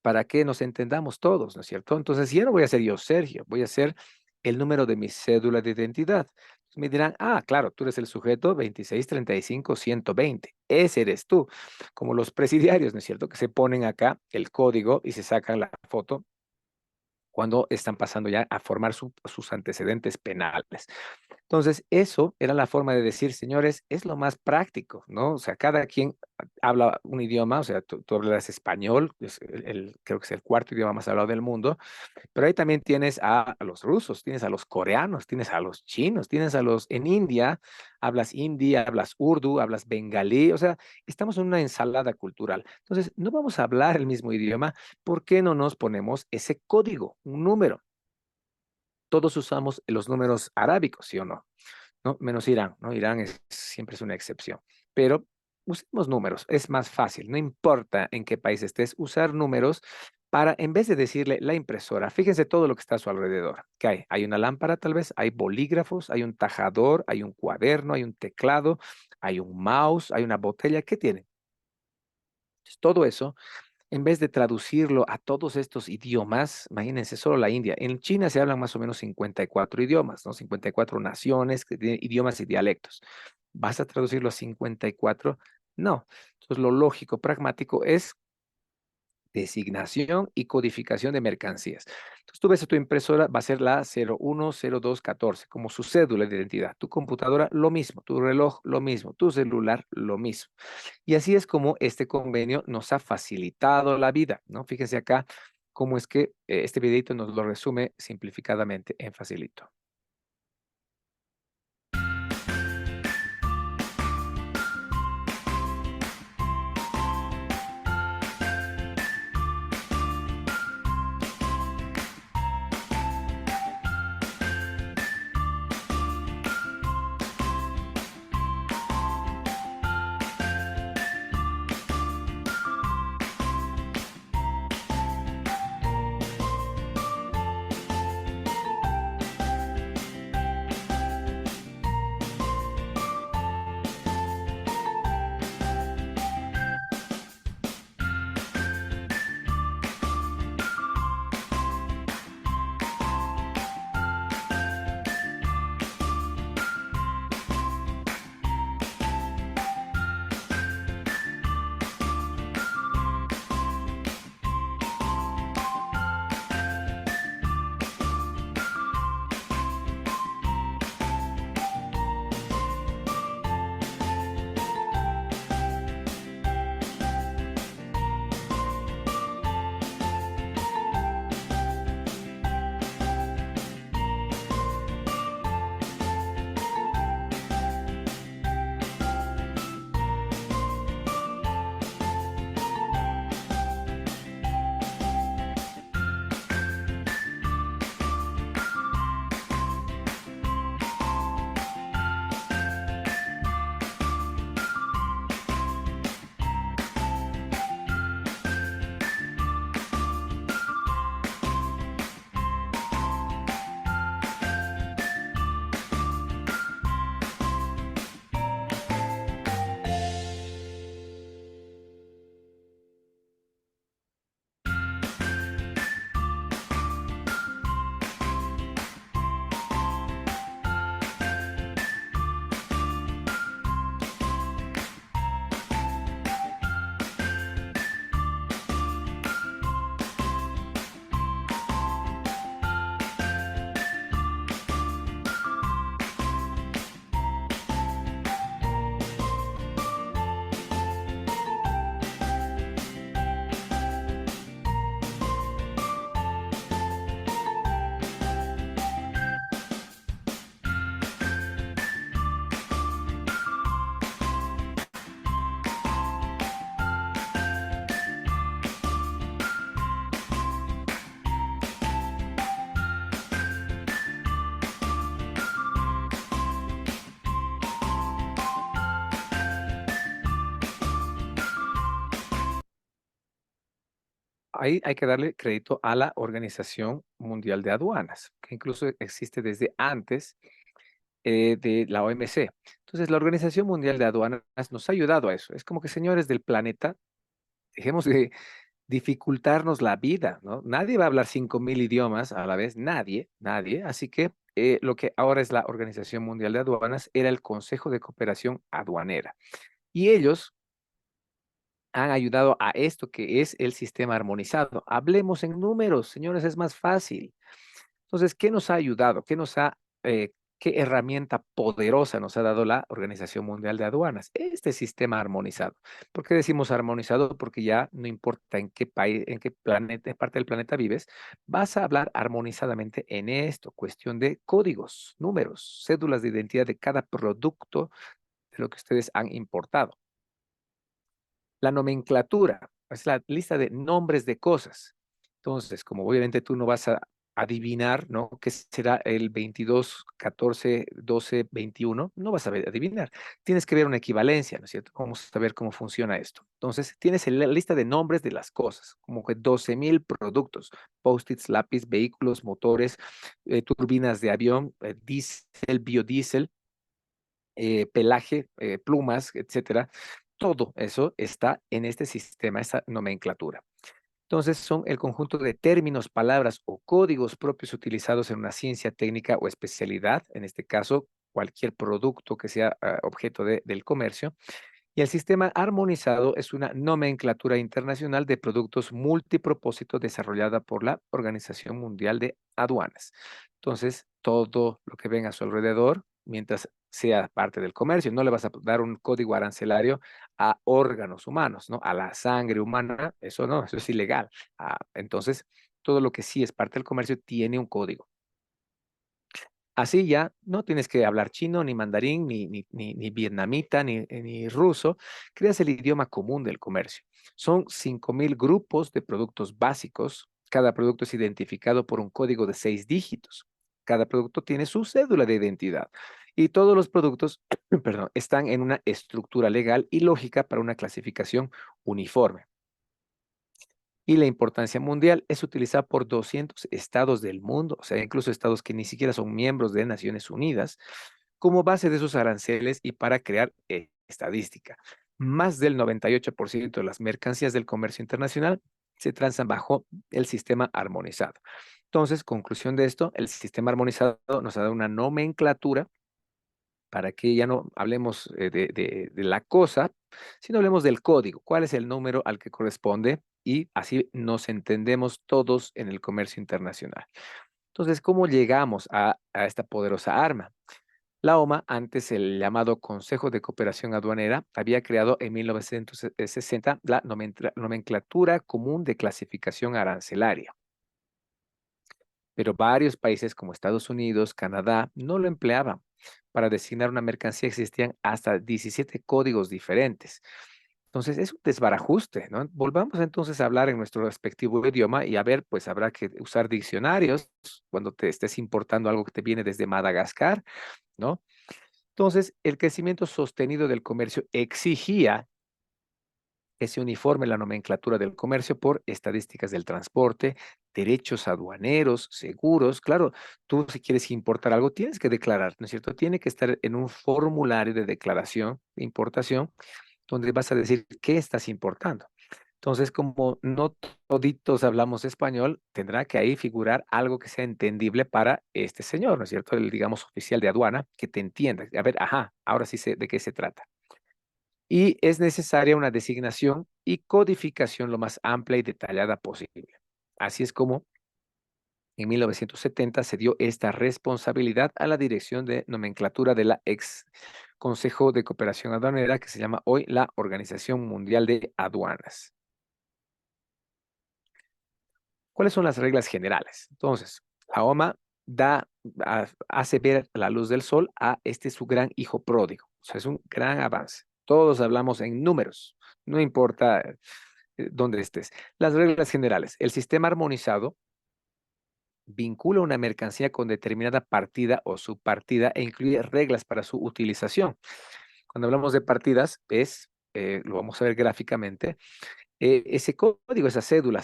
Para que nos entendamos todos, ¿no es cierto? Entonces, ya no voy a ser yo Sergio, voy a ser el número de mi cédula de identidad. Me dirán, ah, claro, tú eres el sujeto 2635-120. Ese eres tú. Como los presidiarios, ¿no es cierto? Que se ponen acá el código y se sacan la foto cuando están pasando ya a formar sus antecedentes penales. Entonces, eso era la forma de decir, señores, es lo más práctico, ¿no? O sea, cada quien habla un idioma, o sea, tú hablas español, es creo que es el 4º idioma más hablado del mundo, pero ahí también tienes a los rusos, tienes a los coreanos, tienes a los chinos, tienes a los en India, hablas hindi, hablas urdu, hablas bengalí, o sea, estamos en una ensalada cultural. Entonces, no vamos a hablar el mismo idioma, ¿por qué no nos ponemos ese código, un número? Todos usamos los números arábicos, ¿sí o no? ¿No? Menos Irán, ¿no? Irán siempre es una excepción. Pero usemos números, es más fácil, no importa en qué país estés, usar números para, en vez de decirle la impresora, fíjense todo lo que está a su alrededor. ¿Qué hay? Hay una lámpara tal vez, hay bolígrafos, hay un tajador, hay un cuaderno, hay un teclado, hay un mouse, hay una botella. ¿Qué tiene? Entonces, todo eso, en vez de traducirlo a todos estos idiomas, imagínense solo la India. En China se hablan más o menos 54 idiomas, ¿no? 54 naciones que tienen idiomas y dialectos. ¿Vas a traducirlo a 54? No. Entonces, lo lógico, pragmático es designación y codificación de mercancías. Entonces, tú ves a tu impresora, va a ser la 010214, como su cédula de identidad. Tu computadora, lo mismo. Tu reloj, lo mismo. Tu celular, lo mismo. Y así es como este convenio nos ha facilitado la vida, ¿no? Fíjense acá cómo es que este videito nos lo resume simplificadamente en Facilito. Ahí hay que darle crédito a la Organización Mundial de Aduanas, que incluso existe desde antes de la OMC. Entonces, la Organización Mundial de Aduanas nos ha ayudado a eso. Es como que, señores del planeta, dejemos de dificultarnos la vida, ¿no? Nadie va a hablar 5.000 idiomas a la vez, nadie, nadie. Así que lo que ahora es la Organización Mundial de Aduanas era el Consejo de Cooperación Aduanera. Y ellos han ayudado a esto que es el sistema armonizado. Hablemos en números, señores, es más fácil. Entonces, ¿qué nos ha ayudado? ¿Qué herramienta poderosa nos ha dado la Organización Mundial de Aduanas? Este sistema armonizado. ¿Por qué decimos armonizado? Porque ya no importa en qué país, en qué planeta, en parte del planeta vives, vas a hablar armonizadamente en esto, cuestión de códigos, números, cédulas de identidad de cada producto de lo que ustedes han importado. La nomenclatura es la lista de nombres de cosas. Entonces, como obviamente tú no vas a adivinar, ¿no? ¿Qué será el 22, 14, 12, 21? No vas a adivinar. Tienes que ver una equivalencia, ¿no es cierto? Vamos a ver cómo funciona esto. Entonces, tienes la lista de nombres de las cosas, como que 12,000 productos, post-its, lápiz, vehículos, motores, turbinas de avión, diésel, biodiesel, pelaje, plumas, etcétera. Todo eso está en este sistema, esa nomenclatura. Entonces, son el conjunto de términos, palabras o códigos propios utilizados en una ciencia técnica o especialidad, en este caso, cualquier producto que sea objeto del comercio. Y el sistema armonizado es una nomenclatura internacional de productos multipropósito desarrollada por la Organización Mundial de Aduanas. Entonces, todo lo que ven a su alrededor, mientras sea parte del comercio, no le vas a dar un código arancelario a órganos humanos, ¿no? A la sangre humana, eso no, eso es ilegal. Entonces, todo lo que sí es parte del comercio tiene un código. Así ya no tienes que hablar chino, ni mandarín, ni vietnamita, ni ruso. Creas el idioma común del comercio. Son 5,000 grupos de productos básicos. Cada producto es identificado por un código de 6 dígitos. Cada producto tiene su cédula de identidad. Y todos los productos, perdón, están en una estructura legal y lógica para una clasificación uniforme. Y la importancia mundial es utilizada por 200 estados del mundo, o sea, incluso estados que ni siquiera son miembros de Naciones Unidas, como base de sus aranceles y para crear estadística. Más del 98% de las mercancías del comercio internacional se transan bajo el sistema armonizado. Entonces, conclusión de esto, el sistema armonizado nos ha dado una nomenclatura para que ya no hablemos de la cosa, sino hablemos del código. ¿Cuál es el número al que corresponde? Y así nos entendemos todos en el comercio internacional. Entonces, ¿cómo llegamos a esta poderosa arma? La OMA, antes el llamado Consejo de Cooperación Aduanera, había creado en 1960 la nomenclatura común de clasificación arancelaria. Pero varios países como Estados Unidos, Canadá, no lo empleaban. Para designar una mercancía existían hasta 17 códigos diferentes. Entonces, es un desbarajuste, ¿no? Volvamos entonces a hablar en nuestro respectivo idioma y a ver, pues habrá que usar diccionarios cuando te estés importando algo que te viene desde Madagascar, ¿no? Entonces, el crecimiento sostenido del comercio exigía que se uniforme la nomenclatura del comercio por estadísticas del transporte, derechos aduaneros, seguros. Claro, tú si quieres importar algo, tienes que declarar, ¿no es cierto? Tiene que estar en un formulario de declaración de importación donde vas a decir qué estás importando. Entonces, como no toditos hablamos español, tendrá que ahí figurar algo que sea entendible para este señor, ¿no es cierto? El, digamos, oficial de aduana, que te entienda. A ver, ajá, ahora sí sé de qué se trata. Y es necesaria una designación y codificación lo más amplia y detallada posible. Así es como en 1970 se dio esta responsabilidad a la Dirección de Nomenclatura de la ex Consejo de Cooperación Aduanera, que se llama hoy la Organización Mundial de Aduanas. ¿Cuáles son las reglas generales? Entonces, la OMA hace ver la luz del sol a este su gran hijo pródigo. O sea, es un gran avance. Todos hablamos en números, no importa dónde estés. Las reglas generales. El sistema armonizado vincula una mercancía con determinada partida o subpartida e incluye reglas para su utilización. Cuando hablamos de partidas, lo vamos a ver gráficamente, ese código, esa cédula,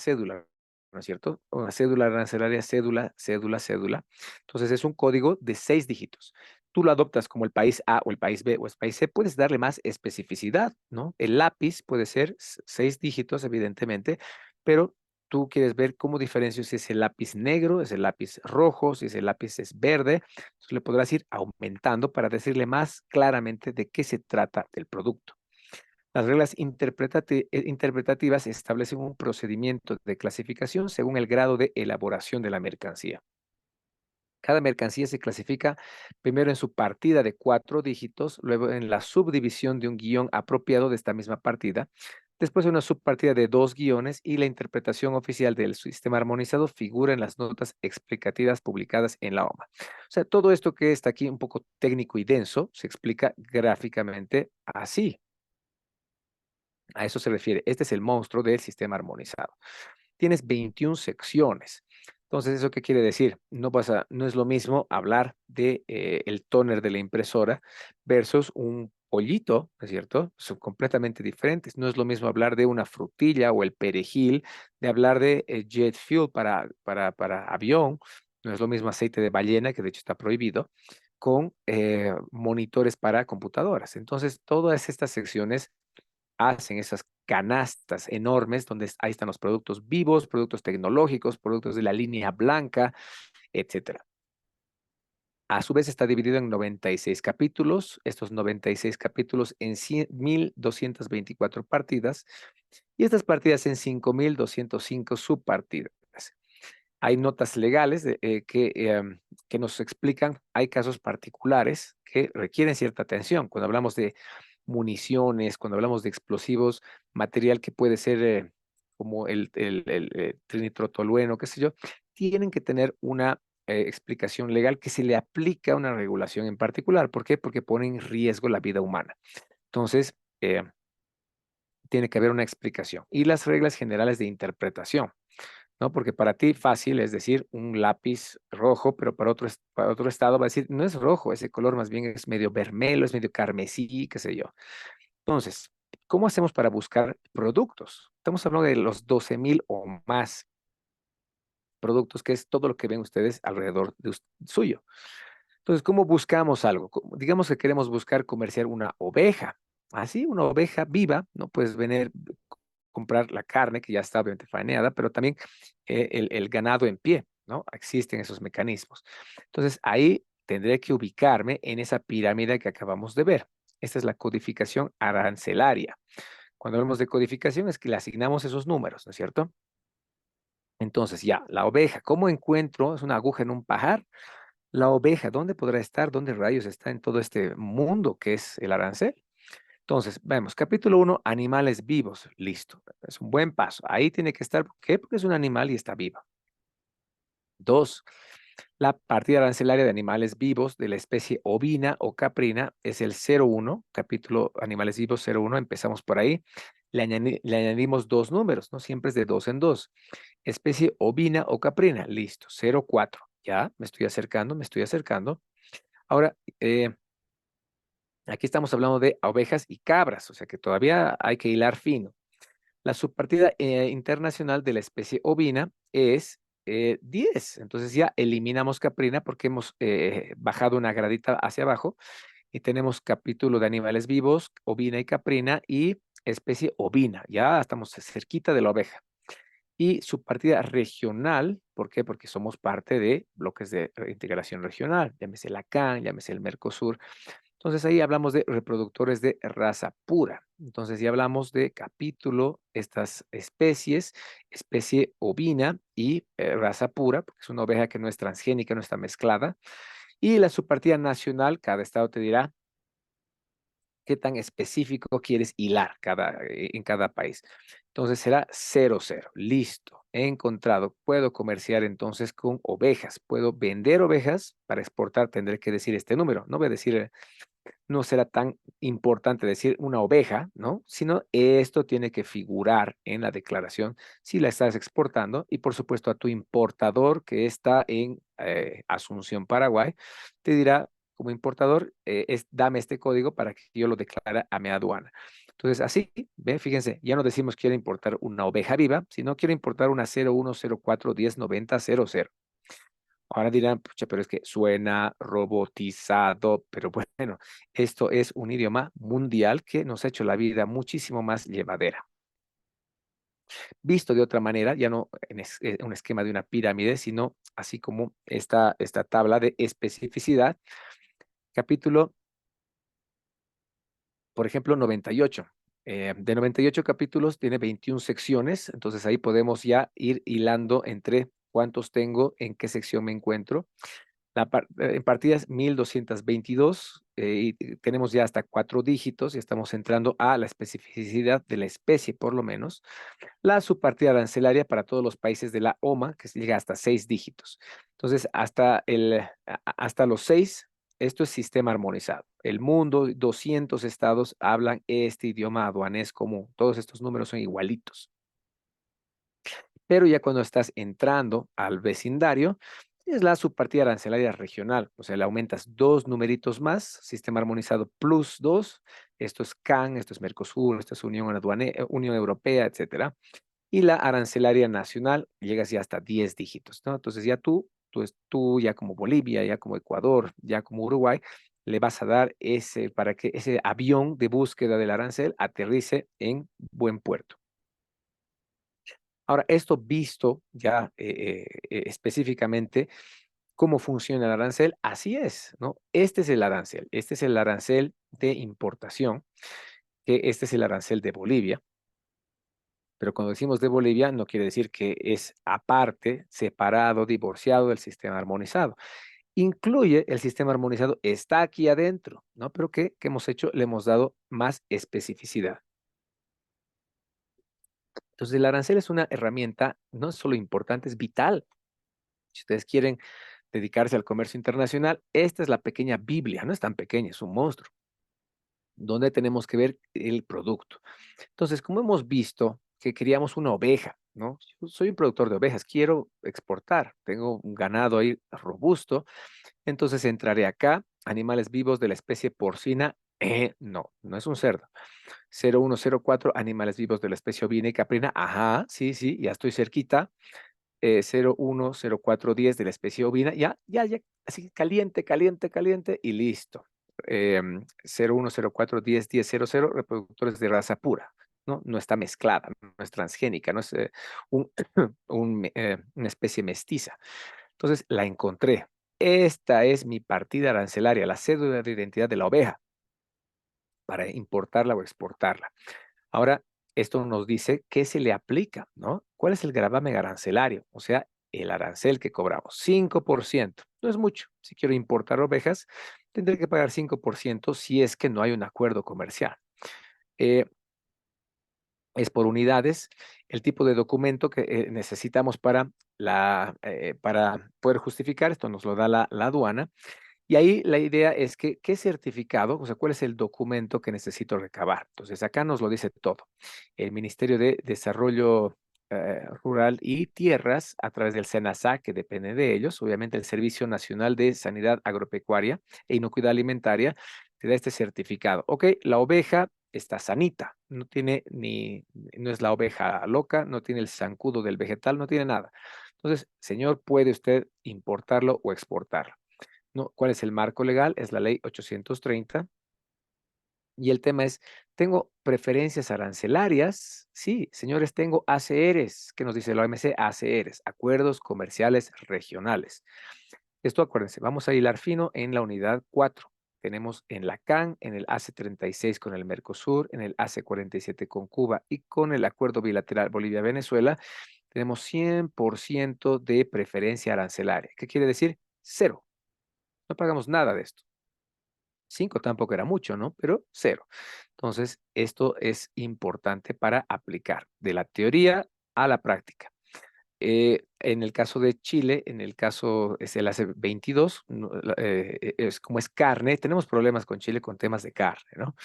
¿no es cierto? Una cédula arancelaria, cédula. Entonces es un código de 6 dígitos. Tú lo adoptas como el país A o el país B o el país C, puedes darle más especificidad, ¿no? El lápiz puede ser 6 dígitos, evidentemente, pero tú quieres ver cómo diferencio si es el lápiz negro, es el lápiz rojo, si ese lápiz es verde. Entonces le podrás ir aumentando para decirle más claramente de qué se trata el producto. Las reglas interpretativas establecen un procedimiento de clasificación según el grado de elaboración de la mercancía. Cada mercancía se clasifica primero en su partida de 4 dígitos, luego en la subdivisión de un guión apropiado de esta misma partida, después una subpartida de 2 guiones y la interpretación oficial del sistema armonizado figura en las notas explicativas publicadas en la OMA. O sea, todo esto que está aquí un poco técnico y denso se explica gráficamente así. A eso se refiere. Este es el monstruo del sistema armonizado. Tienes 21 secciones. Entonces, ¿eso qué quiere decir? No es lo mismo hablar de el tóner de la impresora versus un pollito, ¿no es cierto? Son completamente diferentes. No es lo mismo hablar de una frutilla o el perejil, de hablar de jet fuel para avión. No es lo mismo aceite de ballena, que de hecho está prohibido, con monitores para computadoras. Entonces, todas estas secciones hacen esas canastas enormes donde ahí están los productos vivos, productos tecnológicos, productos de la línea blanca, etcétera. A su vez está dividido en 96 capítulos, estos 96 capítulos en 1.224 partidas y estas partidas en 5.205 subpartidas. Hay notas legales que nos explican, hay casos particulares que requieren cierta atención. Cuando hablamos de municiones, cuando hablamos de explosivos, material que puede ser como el trinitrotolueno, qué sé yo, tienen que tener una explicación legal que se le aplica a una regulación en particular. ¿Por qué? Porque pone en riesgo la vida humana. Entonces, tiene que haber una explicación. Y las reglas generales de interpretación, ¿no? Porque para ti fácil es decir un lápiz rojo, pero para otro estado va a decir, no es rojo, ese color más bien es medio vermelo, es medio carmesí, qué sé yo. Entonces, ¿cómo hacemos para buscar productos? Estamos hablando de los 12,000 o más productos, que es todo lo que ven ustedes alrededor de suyo. Entonces, ¿cómo buscamos algo? Digamos que queremos buscar comerciar una oveja. Así, una oveja viva, ¿no? Puedes venir, comprar la carne que ya está obviamente faeneada, pero también el ganado en pie, ¿no? Existen esos mecanismos. Entonces, ahí tendré que ubicarme en esa pirámide que acabamos de ver. Esta es la codificación arancelaria. Cuando hablamos de codificación es que le asignamos esos números, ¿no es cierto? Entonces, ya, la oveja, ¿cómo encuentro? Es una aguja en un pajar. La oveja, ¿dónde podrá estar? ¿Dónde rayos está en todo este mundo que es el arancel? Entonces, vemos, capítulo 1, animales vivos. Listo, es un buen paso. Ahí tiene que estar, ¿por qué? Porque es un animal y está vivo. 2, la partida arancelaria de animales vivos de la especie ovina o caprina es el 01, capítulo animales vivos 01, empezamos por ahí. Le añadimos dos números, ¿no? Siempre es de dos en dos. Especie ovina o caprina, listo, 04. Ya, me estoy acercando, me estoy acercando. Ahora, aquí estamos hablando de ovejas y cabras, o sea que todavía hay que hilar fino. La subpartida internacional de la especie ovina es 10. Entonces ya eliminamos caprina porque hemos bajado una gradita hacia abajo y tenemos capítulo de animales vivos, ovina y caprina y especie ovina. Ya estamos cerquita de la oveja. Y subpartida regional, ¿por qué? Porque somos parte de bloques de integración regional, llámese la CAN, llámese el Mercosur. Entonces ahí hablamos de reproductores de raza pura. Entonces ya hablamos de capítulo, estas especies, especie ovina y raza pura, porque es una oveja que no es transgénica, no está mezclada. Y la subpartida nacional, cada estado te dirá qué tan específico quieres hilar en cada país. Entonces será 00. Listo. He encontrado. Puedo comerciar entonces con ovejas. Puedo vender ovejas. Para exportar tendré que decir este número. No voy a decir, no será tan importante decir una oveja, ¿no? Sino esto tiene que figurar en la declaración si la estás exportando y por supuesto a tu importador que está en Asunción, Paraguay, te dirá como importador, dame este código para que yo lo declare a mi aduana. Entonces, así, ¿ve? Fíjense, ya no decimos quiero importar una oveja viva, sino quiero importar una 0104109000. Ahora dirán, pucha, pero es que suena robotizado, pero bueno, esto es un idioma mundial que nos ha hecho la vida muchísimo más llevadera. Visto de otra manera, ya no en un esquema de una pirámide, sino así como esta tabla de especificidad, capítulo, por ejemplo, 98. De 98 capítulos tiene 21 secciones, entonces ahí podemos ya ir hilando entre cuántos tengo, en qué sección me encuentro. En partidas 1222 y tenemos ya hasta 4 dígitos y estamos entrando a la especificidad de la especie por lo menos. La subpartida arancelaria para todos los países de la OMA que llega hasta 6 dígitos. Entonces hasta los 6, esto es sistema armonizado. El mundo, 200 estados hablan este idioma aduanés común. Todos estos números son igualitos. Pero ya cuando estás entrando al vecindario, es la subpartida arancelaria regional, o sea, le aumentas 2 numeritos más, sistema armonizado plus 2, esto es CAN, esto es Mercosur, esto es Unión Europea, etcétera. Y la arancelaria nacional llegas ya hasta 10 dígitos, ¿no? Entonces ya tú ya como Bolivia, ya como Ecuador, ya como Uruguay, le vas a dar para que ese avión de búsqueda del arancel aterrice en buen puerto. Ahora, esto visto ya específicamente cómo funciona el arancel, así es, ¿no? Este es el arancel de importación, que este es el arancel de Bolivia. Pero cuando decimos de Bolivia, no quiere decir que es aparte, separado, divorciado del sistema armonizado. Incluye el sistema armonizado, está aquí adentro, ¿no? Pero ¿qué hemos hecho? Le hemos dado más especificidad. Entonces, el arancel es una herramienta no solo importante, es vital. Si ustedes quieren dedicarse al comercio internacional, esta es la pequeña Biblia, no es tan pequeña, es un monstruo, donde tenemos que ver el producto. Entonces, como hemos visto que queríamos una oveja, ¿no? Yo soy un productor de ovejas, quiero exportar, tengo un ganado ahí robusto, entonces entraré acá, animales vivos de la especie porcina, no es un cerdo. 0104, animales vivos de la especie ovina y caprina, ajá, sí, ya estoy cerquita. 010410 de la especie ovina, ya, así caliente, y listo. 0104101000, reproductores de raza pura, ¿no? No está mezclada, no es transgénica, no es un, una especie mestiza. Entonces la encontré. Esta es mi partida arancelaria, la cédula de identidad de la oveja para importarla o exportarla. Ahora, esto nos dice qué se le aplica, ¿no? ¿Cuál es el gravamen arancelario? O sea, el arancel que cobramos, 5%. No es mucho. Si quiero importar ovejas, tendré que pagar 5% si es que no hay un acuerdo comercial. Eh, es por unidades, el tipo de documento que necesitamos para poder justificar, esto nos lo da la aduana. Y ahí la idea es que, ¿qué certificado? O sea, ¿cuál es el documento que necesito recabar? Entonces, acá nos lo dice todo. El Ministerio de Desarrollo Rural y Tierras, a través del SENASA, que depende de ellos, obviamente el Servicio Nacional de Sanidad Agropecuaria e Inocuidad Alimentaria, te da este certificado. Ok, la oveja está sanita, no es la oveja loca, no tiene el zancudo del vegetal, no tiene nada. Entonces, señor, puede usted importarlo o exportarlo. ¿No? ¿Cuál es el marco legal? Es la ley 830. Y el tema es, ¿tengo preferencias arancelarias? Sí, señores, tengo ACRs. ¿Qué nos dice la OMC? ACRs, Acuerdos Comerciales Regionales. Esto acuérdense, vamos a hilar fino en la unidad 4. Tenemos en la CAN, en el AC36 con el Mercosur, en el AC47 con Cuba y con el acuerdo bilateral Bolivia-Venezuela, tenemos 100% de preferencia arancelaria. ¿Qué quiere decir? Cero. No pagamos nada de esto. 5 tampoco era mucho, ¿no? Pero 0. Entonces, esto es importante para aplicar de la teoría a la práctica. En el caso de Chile, en el caso es el AC22, es como es carne, tenemos problemas con Chile con temas de carne, ¿no?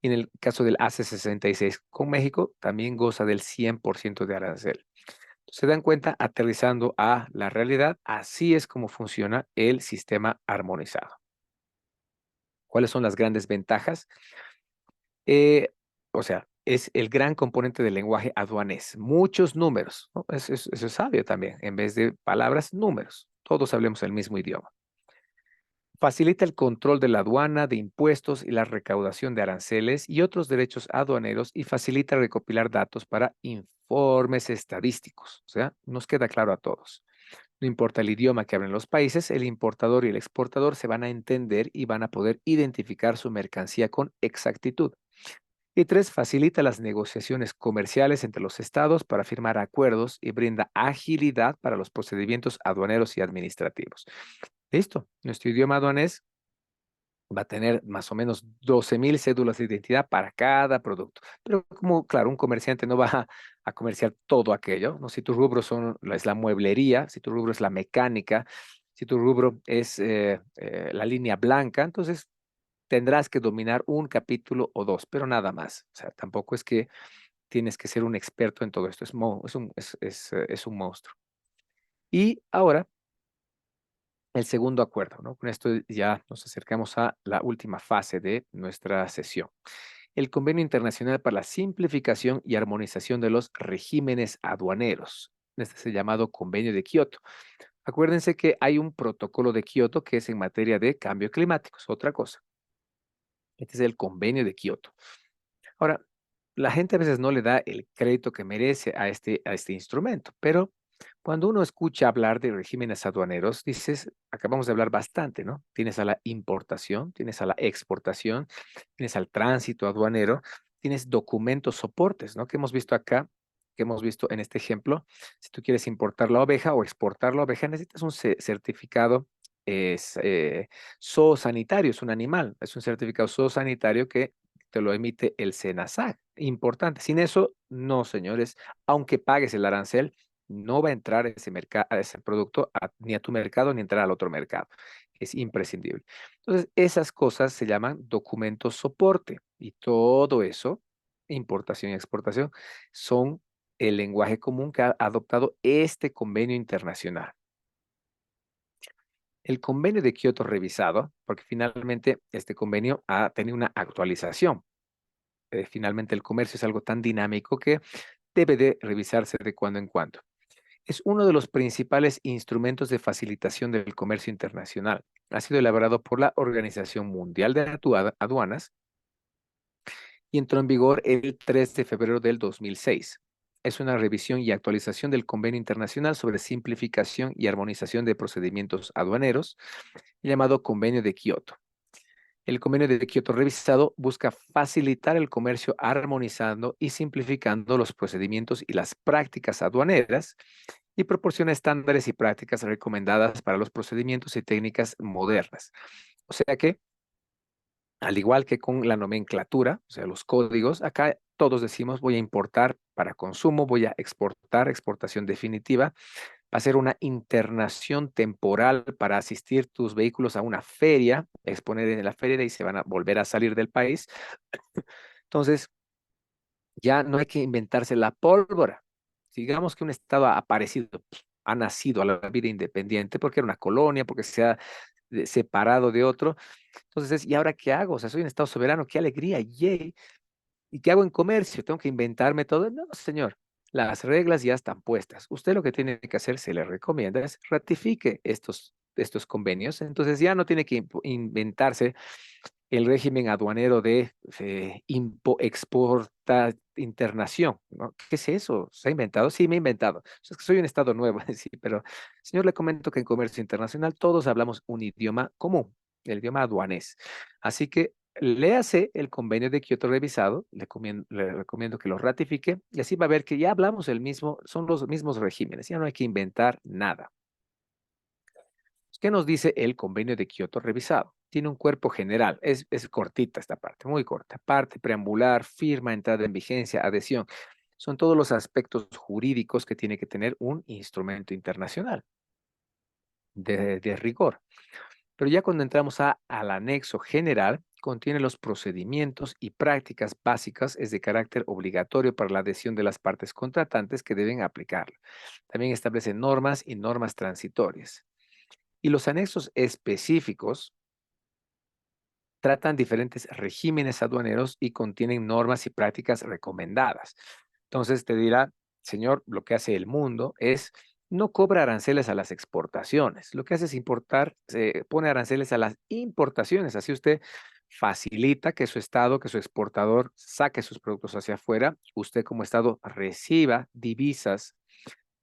Y en el caso del AC66 con México, también goza del 100% de arancel. Se dan cuenta, aterrizando a la realidad, así es como funciona el sistema armonizado. ¿Cuáles son las grandes ventajas? Eh, o sea, es el gran componente del lenguaje aduanés. Muchos números, ¿no? Eso es sabio también. En vez de palabras, números. Todos hablemos el mismo idioma. Facilita el control de la aduana, de impuestos y la recaudación de aranceles y otros derechos aduaneros y facilita recopilar datos para informes estadísticos. O sea, nos queda claro a todos. No importa el idioma que hablen los países, el importador y el exportador se van a entender y van a poder identificar su mercancía con exactitud. Y 3, facilita las negociaciones comerciales entre los estados para firmar acuerdos y brinda agilidad para los procedimientos aduaneros y administrativos. Listo, nuestro idioma aduanés va a tener más o menos 12,000 cédulas de identidad para cada producto. Pero como, claro, un comerciante no va a comerciar todo aquello, ¿no? Si tu rubro es la mueblería, si tu rubro es la mecánica, si tu rubro es la línea blanca, entonces tendrás que dominar un capítulo o dos, pero nada más. O sea, tampoco es que tienes que ser un experto en todo esto. Es un monstruo. Y ahora, el segundo acuerdo, ¿no? Con esto ya nos acercamos a la última fase de nuestra sesión. El Convenio Internacional para la Simplificación y Armonización de los Regímenes Aduaneros. Este es el llamado Convenio de Kioto. Acuérdense que hay un protocolo de Kioto que es en materia de cambio climático, es otra cosa. Este es el Convenio de Kioto. Ahora, la gente a veces no le da el crédito que merece a este instrumento, pero cuando uno escucha hablar de regímenes aduaneros, dices, acabamos de hablar bastante, ¿no? Tienes a la importación, tienes a la exportación, tienes al tránsito aduanero, tienes documentos soportes, ¿no? Que hemos visto acá, que hemos visto en este ejemplo. Si tú quieres importar la oveja o exportar la oveja, necesitas un certificado zoosanitario, es un animal, es un certificado zoosanitario que te lo emite el SENASAC. Importante. Sin eso, no, señores, aunque pagues el arancel, no va a entrar ese producto ni a tu mercado ni entrar al otro mercado. Es imprescindible. Entonces, esas cosas se llaman documentos soporte y todo eso, importación y exportación, son el lenguaje común que ha adoptado este convenio internacional. El convenio de Kioto revisado, porque finalmente este convenio ha tenido una actualización. Finalmente el comercio es algo tan dinámico que debe de revisarse de cuando en cuando. Es uno de los principales instrumentos de facilitación del comercio internacional. Ha sido elaborado por la Organización Mundial de Aduanas y entró en vigor el 3 de febrero del 2006. Es una revisión y actualización del Convenio Internacional sobre Simplificación y Armonización de Procedimientos Aduaneros, llamado Convenio de Kioto. El Convenio de Kioto revisado busca facilitar el comercio armonizando y simplificando los procedimientos y las prácticas aduaneras y proporciona estándares y prácticas recomendadas para los procedimientos y técnicas modernas. O sea que, al igual que con la nomenclatura, o sea, los códigos, acá todos decimos voy a importar para consumo, voy a exportar, exportación definitiva, va a ser una internación temporal para asistir tus vehículos a una feria, exponer en la feria y se van a volver a salir del país. Entonces, ya no hay que inventarse la pólvora. Digamos que un estado ha aparecido, ha nacido a la vida independiente porque era una colonia, porque se ha separado de otro. Entonces, ¿y ahora qué hago? O sea, soy un estado soberano, qué alegría, yay. ¿Y qué hago en comercio? ¿Tengo que inventarme todo? No, señor. Las reglas ya están puestas. Usted lo que tiene que hacer, se le recomienda, es ratifique estos convenios. Entonces ya no tiene que inventarse el régimen aduanero de exporta internación, ¿no? ¿Qué es eso? ¿Se ha inventado? Sí, me he inventado. O sea, es que soy un estado nuevo, sí, pero señor, le comento que en comercio internacional todos hablamos un idioma común, el idioma aduanés. Así que léase el convenio de Kioto revisado, le recomiendo que lo ratifique y así va a ver que ya hablamos son los mismos regímenes, ya no hay que inventar nada. ¿Qué nos dice el convenio de Kioto revisado? Tiene un cuerpo general, es cortita esta parte, muy corta. Parte preambular, firma, entrada en vigencia, adhesión. Son todos los aspectos jurídicos que tiene que tener un instrumento internacional de rigor. Pero ya cuando entramos al anexo general, contiene los procedimientos y prácticas básicas, es de carácter obligatorio para la adhesión de las partes contratantes que deben aplicarlo. También establece normas y normas transitorias. Y los anexos específicos tratan diferentes regímenes aduaneros y contienen normas y prácticas recomendadas. Entonces te dirá, señor, lo que hace el mundo es no cobra aranceles a las exportaciones. Lo que hace es importar, pone aranceles a las importaciones. Así usted facilita que su estado, que su exportador saque sus productos hacia afuera. Usted como estado reciba divisas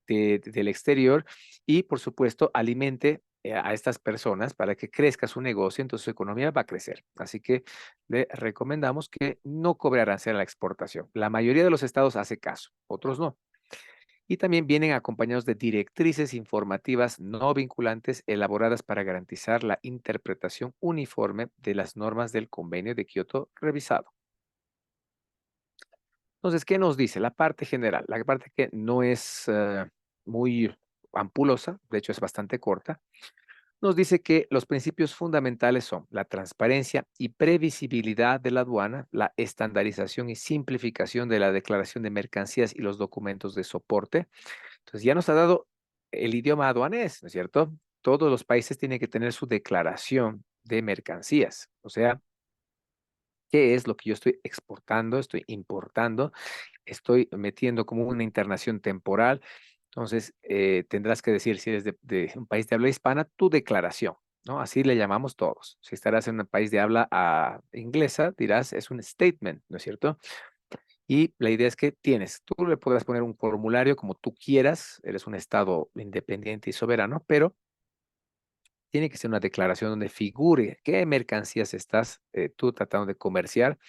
del exterior y, por supuesto, alimente a estas personas para que crezca su negocio, entonces su economía va a crecer. Así que le recomendamos que no cobre arancel a la exportación. La mayoría de los estados hace caso, otros no. Y también vienen acompañados de directrices informativas no vinculantes elaboradas para garantizar la interpretación uniforme de las normas del Convenio de Kioto revisado. Entonces, ¿qué nos dice? La parte general, la parte que no es muy ampulosa, de hecho es bastante corta. nos dice que los principios fundamentales son la transparencia y previsibilidad de la aduana, la estandarización y simplificación de la declaración de mercancías y los documentos de soporte. Entonces ya nos ha dado el idioma aduanés, ¿no es cierto? Todos los países tienen que tener su declaración de mercancías, o sea, qué es lo que yo estoy exportando, estoy importando, estoy metiendo como una internación temporal. Entonces, tendrás que decir, si eres de un país de habla hispana, tu declaración, ¿no? Así le llamamos todos. Si estarás en un país de habla inglesa, dirás, es un statement, ¿no es cierto? Y la idea es que tú le podrás poner un formulario como tú quieras, eres un estado independiente y soberano, pero tiene que ser una declaración donde figure qué mercancías estás tú tratando de comerciar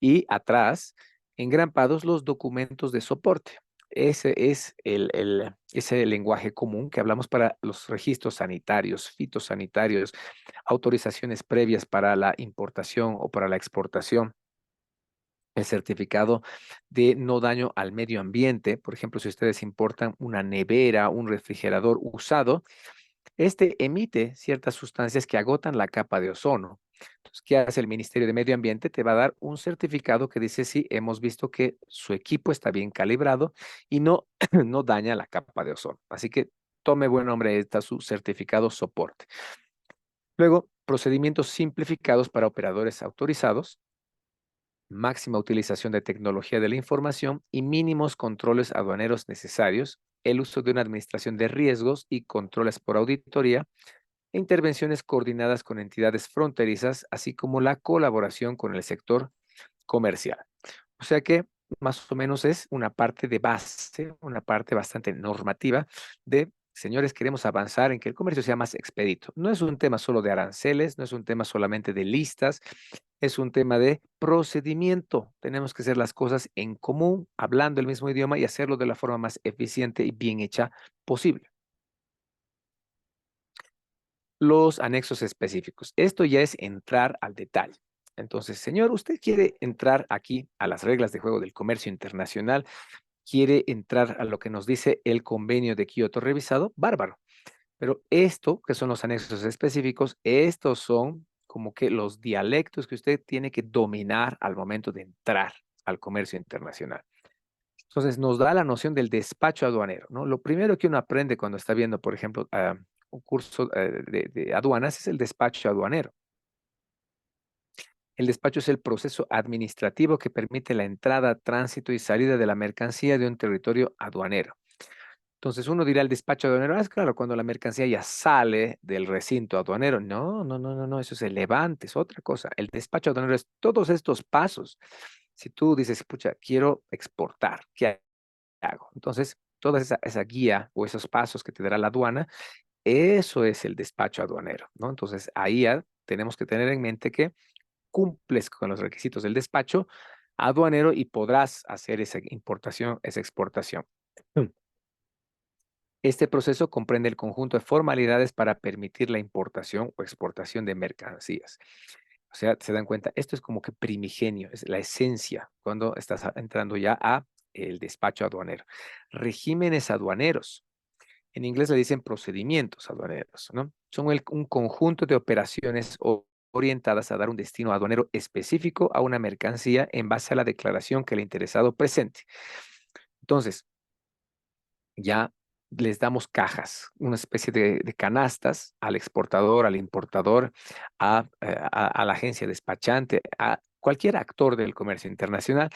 y atrás, engrampados, los documentos de soporte. Ese es ese lenguaje común que hablamos para los registros sanitarios, fitosanitarios, autorizaciones previas para la importación o para la exportación. El certificado de no daño al medio ambiente, por ejemplo, si ustedes importan una nevera, un refrigerador usado, este emite ciertas sustancias que agotan la capa de ozono. Entonces, ¿qué hace el Ministerio de Medio Ambiente? Te va a dar un certificado que dice, sí, hemos visto que su equipo está bien calibrado y no, no daña la capa de ozono. Así que tome buen nombre, ahí está su certificado soporte. Luego, procedimientos simplificados para operadores autorizados, máxima utilización de tecnología de la información y mínimos controles aduaneros necesarios, el uso de una administración de riesgos y controles por auditoría, e intervenciones coordinadas con entidades fronterizas, así como la colaboración con el sector comercial. O sea que más o menos es una parte de base, una parte bastante normativa de, señores, queremos avanzar en que el comercio sea más expedito. No es un tema solo de aranceles, no es un tema solamente de listas, es un tema de procedimiento. Tenemos que hacer las cosas en común, hablando el mismo idioma y hacerlo de la forma más eficiente y bien hecha posible. Los anexos específicos. Esto ya es entrar al detalle. Entonces, señor, usted quiere entrar aquí a las reglas de juego del comercio internacional, quiere entrar a lo que nos dice el convenio de Kioto revisado, bárbaro. Pero esto, que son los anexos específicos, estos son como que los dialectos que usted tiene que dominar al momento de entrar al comercio internacional. Entonces, nos da la noción del despacho aduanero, ¿no? Lo primero que uno aprende cuando está viendo, por ejemplo, un curso de aduanas es el despacho aduanero. El despacho es el proceso administrativo que permite la entrada, tránsito y salida de la mercancía de un territorio aduanero. Entonces uno dirá el despacho aduanero, es claro, cuando la mercancía ya sale del recinto aduanero. No, no, no, no, no, eso es el levante, es otra cosa. El despacho aduanero es todos estos pasos. Si tú dices, pucha, quiero exportar, ¿qué hago? Entonces, toda esa guía o esos pasos que te dará la aduana, eso es el despacho aduanero, ¿no? Entonces, ahí ya tenemos que tener en mente que cumples con los requisitos del despacho aduanero y podrás hacer esa importación, esa exportación. Este proceso comprende el conjunto de formalidades para permitir la importación o exportación de mercancías. O sea, se dan cuenta, esto es como que primigenio, es la esencia cuando estás entrando ya a el despacho aduanero. Regímenes aduaneros. En inglés le dicen procedimientos aduaneros, ¿no? Son un conjunto de operaciones orientadas a dar un destino aduanero específico a una mercancía en base a la declaración que el interesado presente. Entonces, ya les damos cajas, una especie de canastas al exportador, al importador, a la agencia despachante, a cualquier actor del comercio internacional,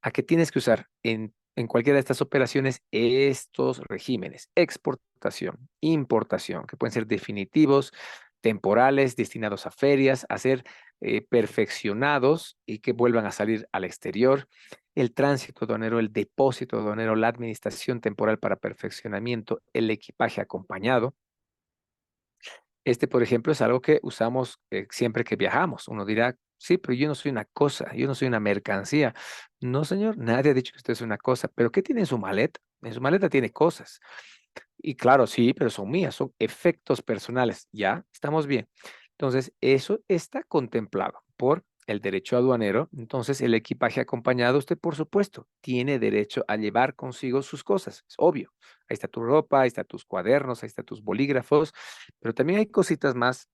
a que tienes que usar en cualquiera de estas operaciones estos regímenes: exportación, importación, que pueden ser definitivos, temporales, destinados a ferias, a ser perfeccionados y que vuelvan a salir al exterior; el tránsito aduanero, el depósito aduanero, la administración temporal para perfeccionamiento, el equipaje acompañado. Este, por ejemplo, es algo que usamos siempre que viajamos. Uno dirá, sí, pero yo no soy una cosa, yo no soy una mercancía. No, señor, nadie ha dicho que usted es una cosa, pero ¿qué tiene en su maleta? En su maleta tiene cosas. Y claro, sí, pero son mías, son efectos personales. Ya, estamos bien. Entonces, eso está contemplado por el derecho aduanero, entonces el equipaje acompañado, usted por supuesto tiene derecho a llevar consigo sus cosas, es obvio. Ahí está tu ropa, ahí está tus cuadernos, ahí está tus bolígrafos, pero también hay cositas más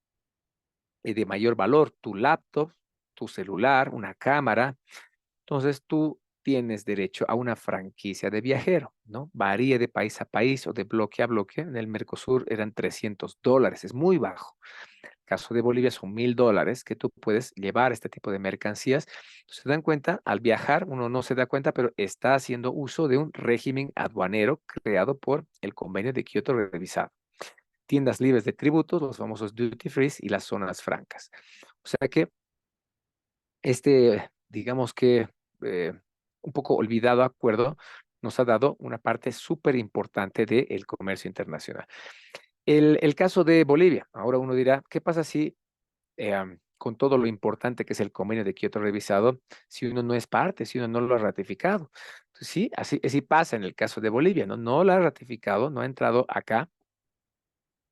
de mayor valor, tu laptop, tu celular, una cámara. Entonces tú tienes derecho a una franquicia de viajero, ¿no? Varía de país a país o de bloque a bloque. En el Mercosur eran $300, es muy bajo. En el caso de Bolivia son $1000 que tú puedes llevar este tipo de mercancías. Entonces, se dan cuenta, al viajar, uno no se da cuenta, pero está haciendo uso de un régimen aduanero creado por el Convenio de Kioto revisado. Tiendas libres de tributos, los famosos duty free y las zonas francas. O sea que digamos que un poco olvidado acuerdo nos ha dado una parte súper importante del comercio internacional. El caso de Bolivia, ahora uno dirá, ¿qué pasa si con todo lo importante que es el convenio de Kioto revisado, si uno no es parte, si uno no lo ha ratificado? Entonces, sí, así pasa en el caso de Bolivia, ¿no? No lo ha ratificado, no ha entrado acá,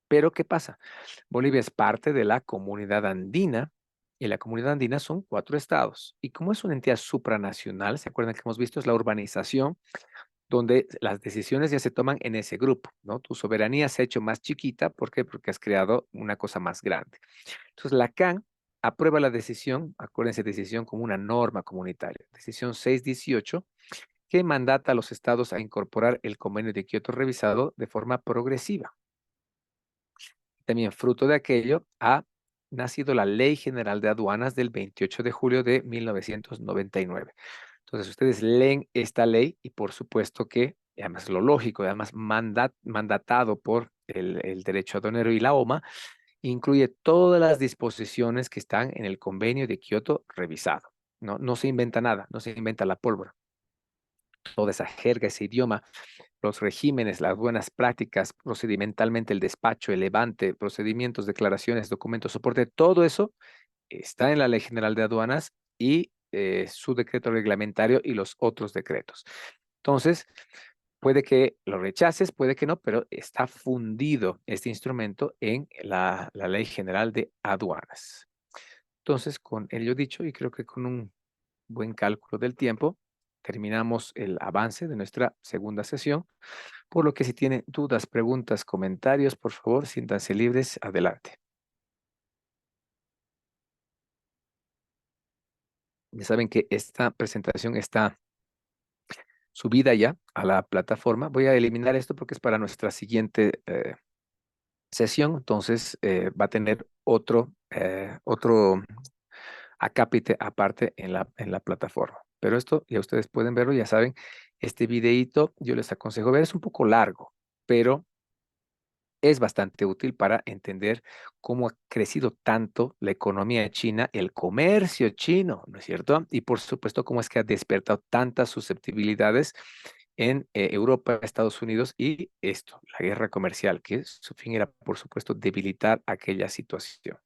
pero ¿qué pasa? Bolivia es parte de la comunidad andina y la comunidad andina son 4 estados. Y como es una entidad supranacional, ¿se acuerdan que hemos visto? Es la urbanización donde las decisiones ya se toman en ese grupo, ¿no? Tu soberanía se ha hecho más chiquita, ¿por qué? Porque has creado una cosa más grande. Entonces, la CAN aprueba la decisión, acuérdense, decisión como una norma comunitaria, decisión 618, que mandata a los estados a incorporar el convenio de Kioto revisado de forma progresiva. También fruto de aquello ha nacido la Ley General de Aduanas del 28 de julio de 1999. Entonces, ustedes leen esta ley y por supuesto que, y además lo lógico, y además mandatado por el derecho aduanero y la OMA, incluye todas las disposiciones que están en el convenio de Kioto revisado. No, no se inventa nada, no se inventa la pólvora. Toda esa jerga, ese idioma, los regímenes, las buenas prácticas, procedimentalmente el despacho, el levante, procedimientos, declaraciones, documentos, soporte, todo eso está en la Ley General de Aduanas y su decreto reglamentario y los otros decretos. Entonces, puede que lo rechaces, puede que no, pero está fundido este instrumento en la Ley General de Aduanas. Entonces, con ello dicho, y creo que con un buen cálculo del tiempo, terminamos el avance de nuestra segunda sesión, por lo que si tienen dudas, preguntas, comentarios, por favor, siéntanse libres, adelante. Ya saben que esta presentación está subida ya a la plataforma. Voy a eliminar esto porque es para nuestra siguiente sesión, entonces va a tener otro acápite aparte en la plataforma. Pero esto ya ustedes pueden verlo, ya saben, este videíto yo les aconsejo ver, es un poco largo, pero es bastante útil para entender cómo ha crecido tanto la economía china, el comercio chino, ¿no es cierto? Y por supuesto, cómo es que ha despertado tantas susceptibilidades en Europa, Estados Unidos y esto, la guerra comercial, que su fin era, por supuesto, debilitar aquella situación.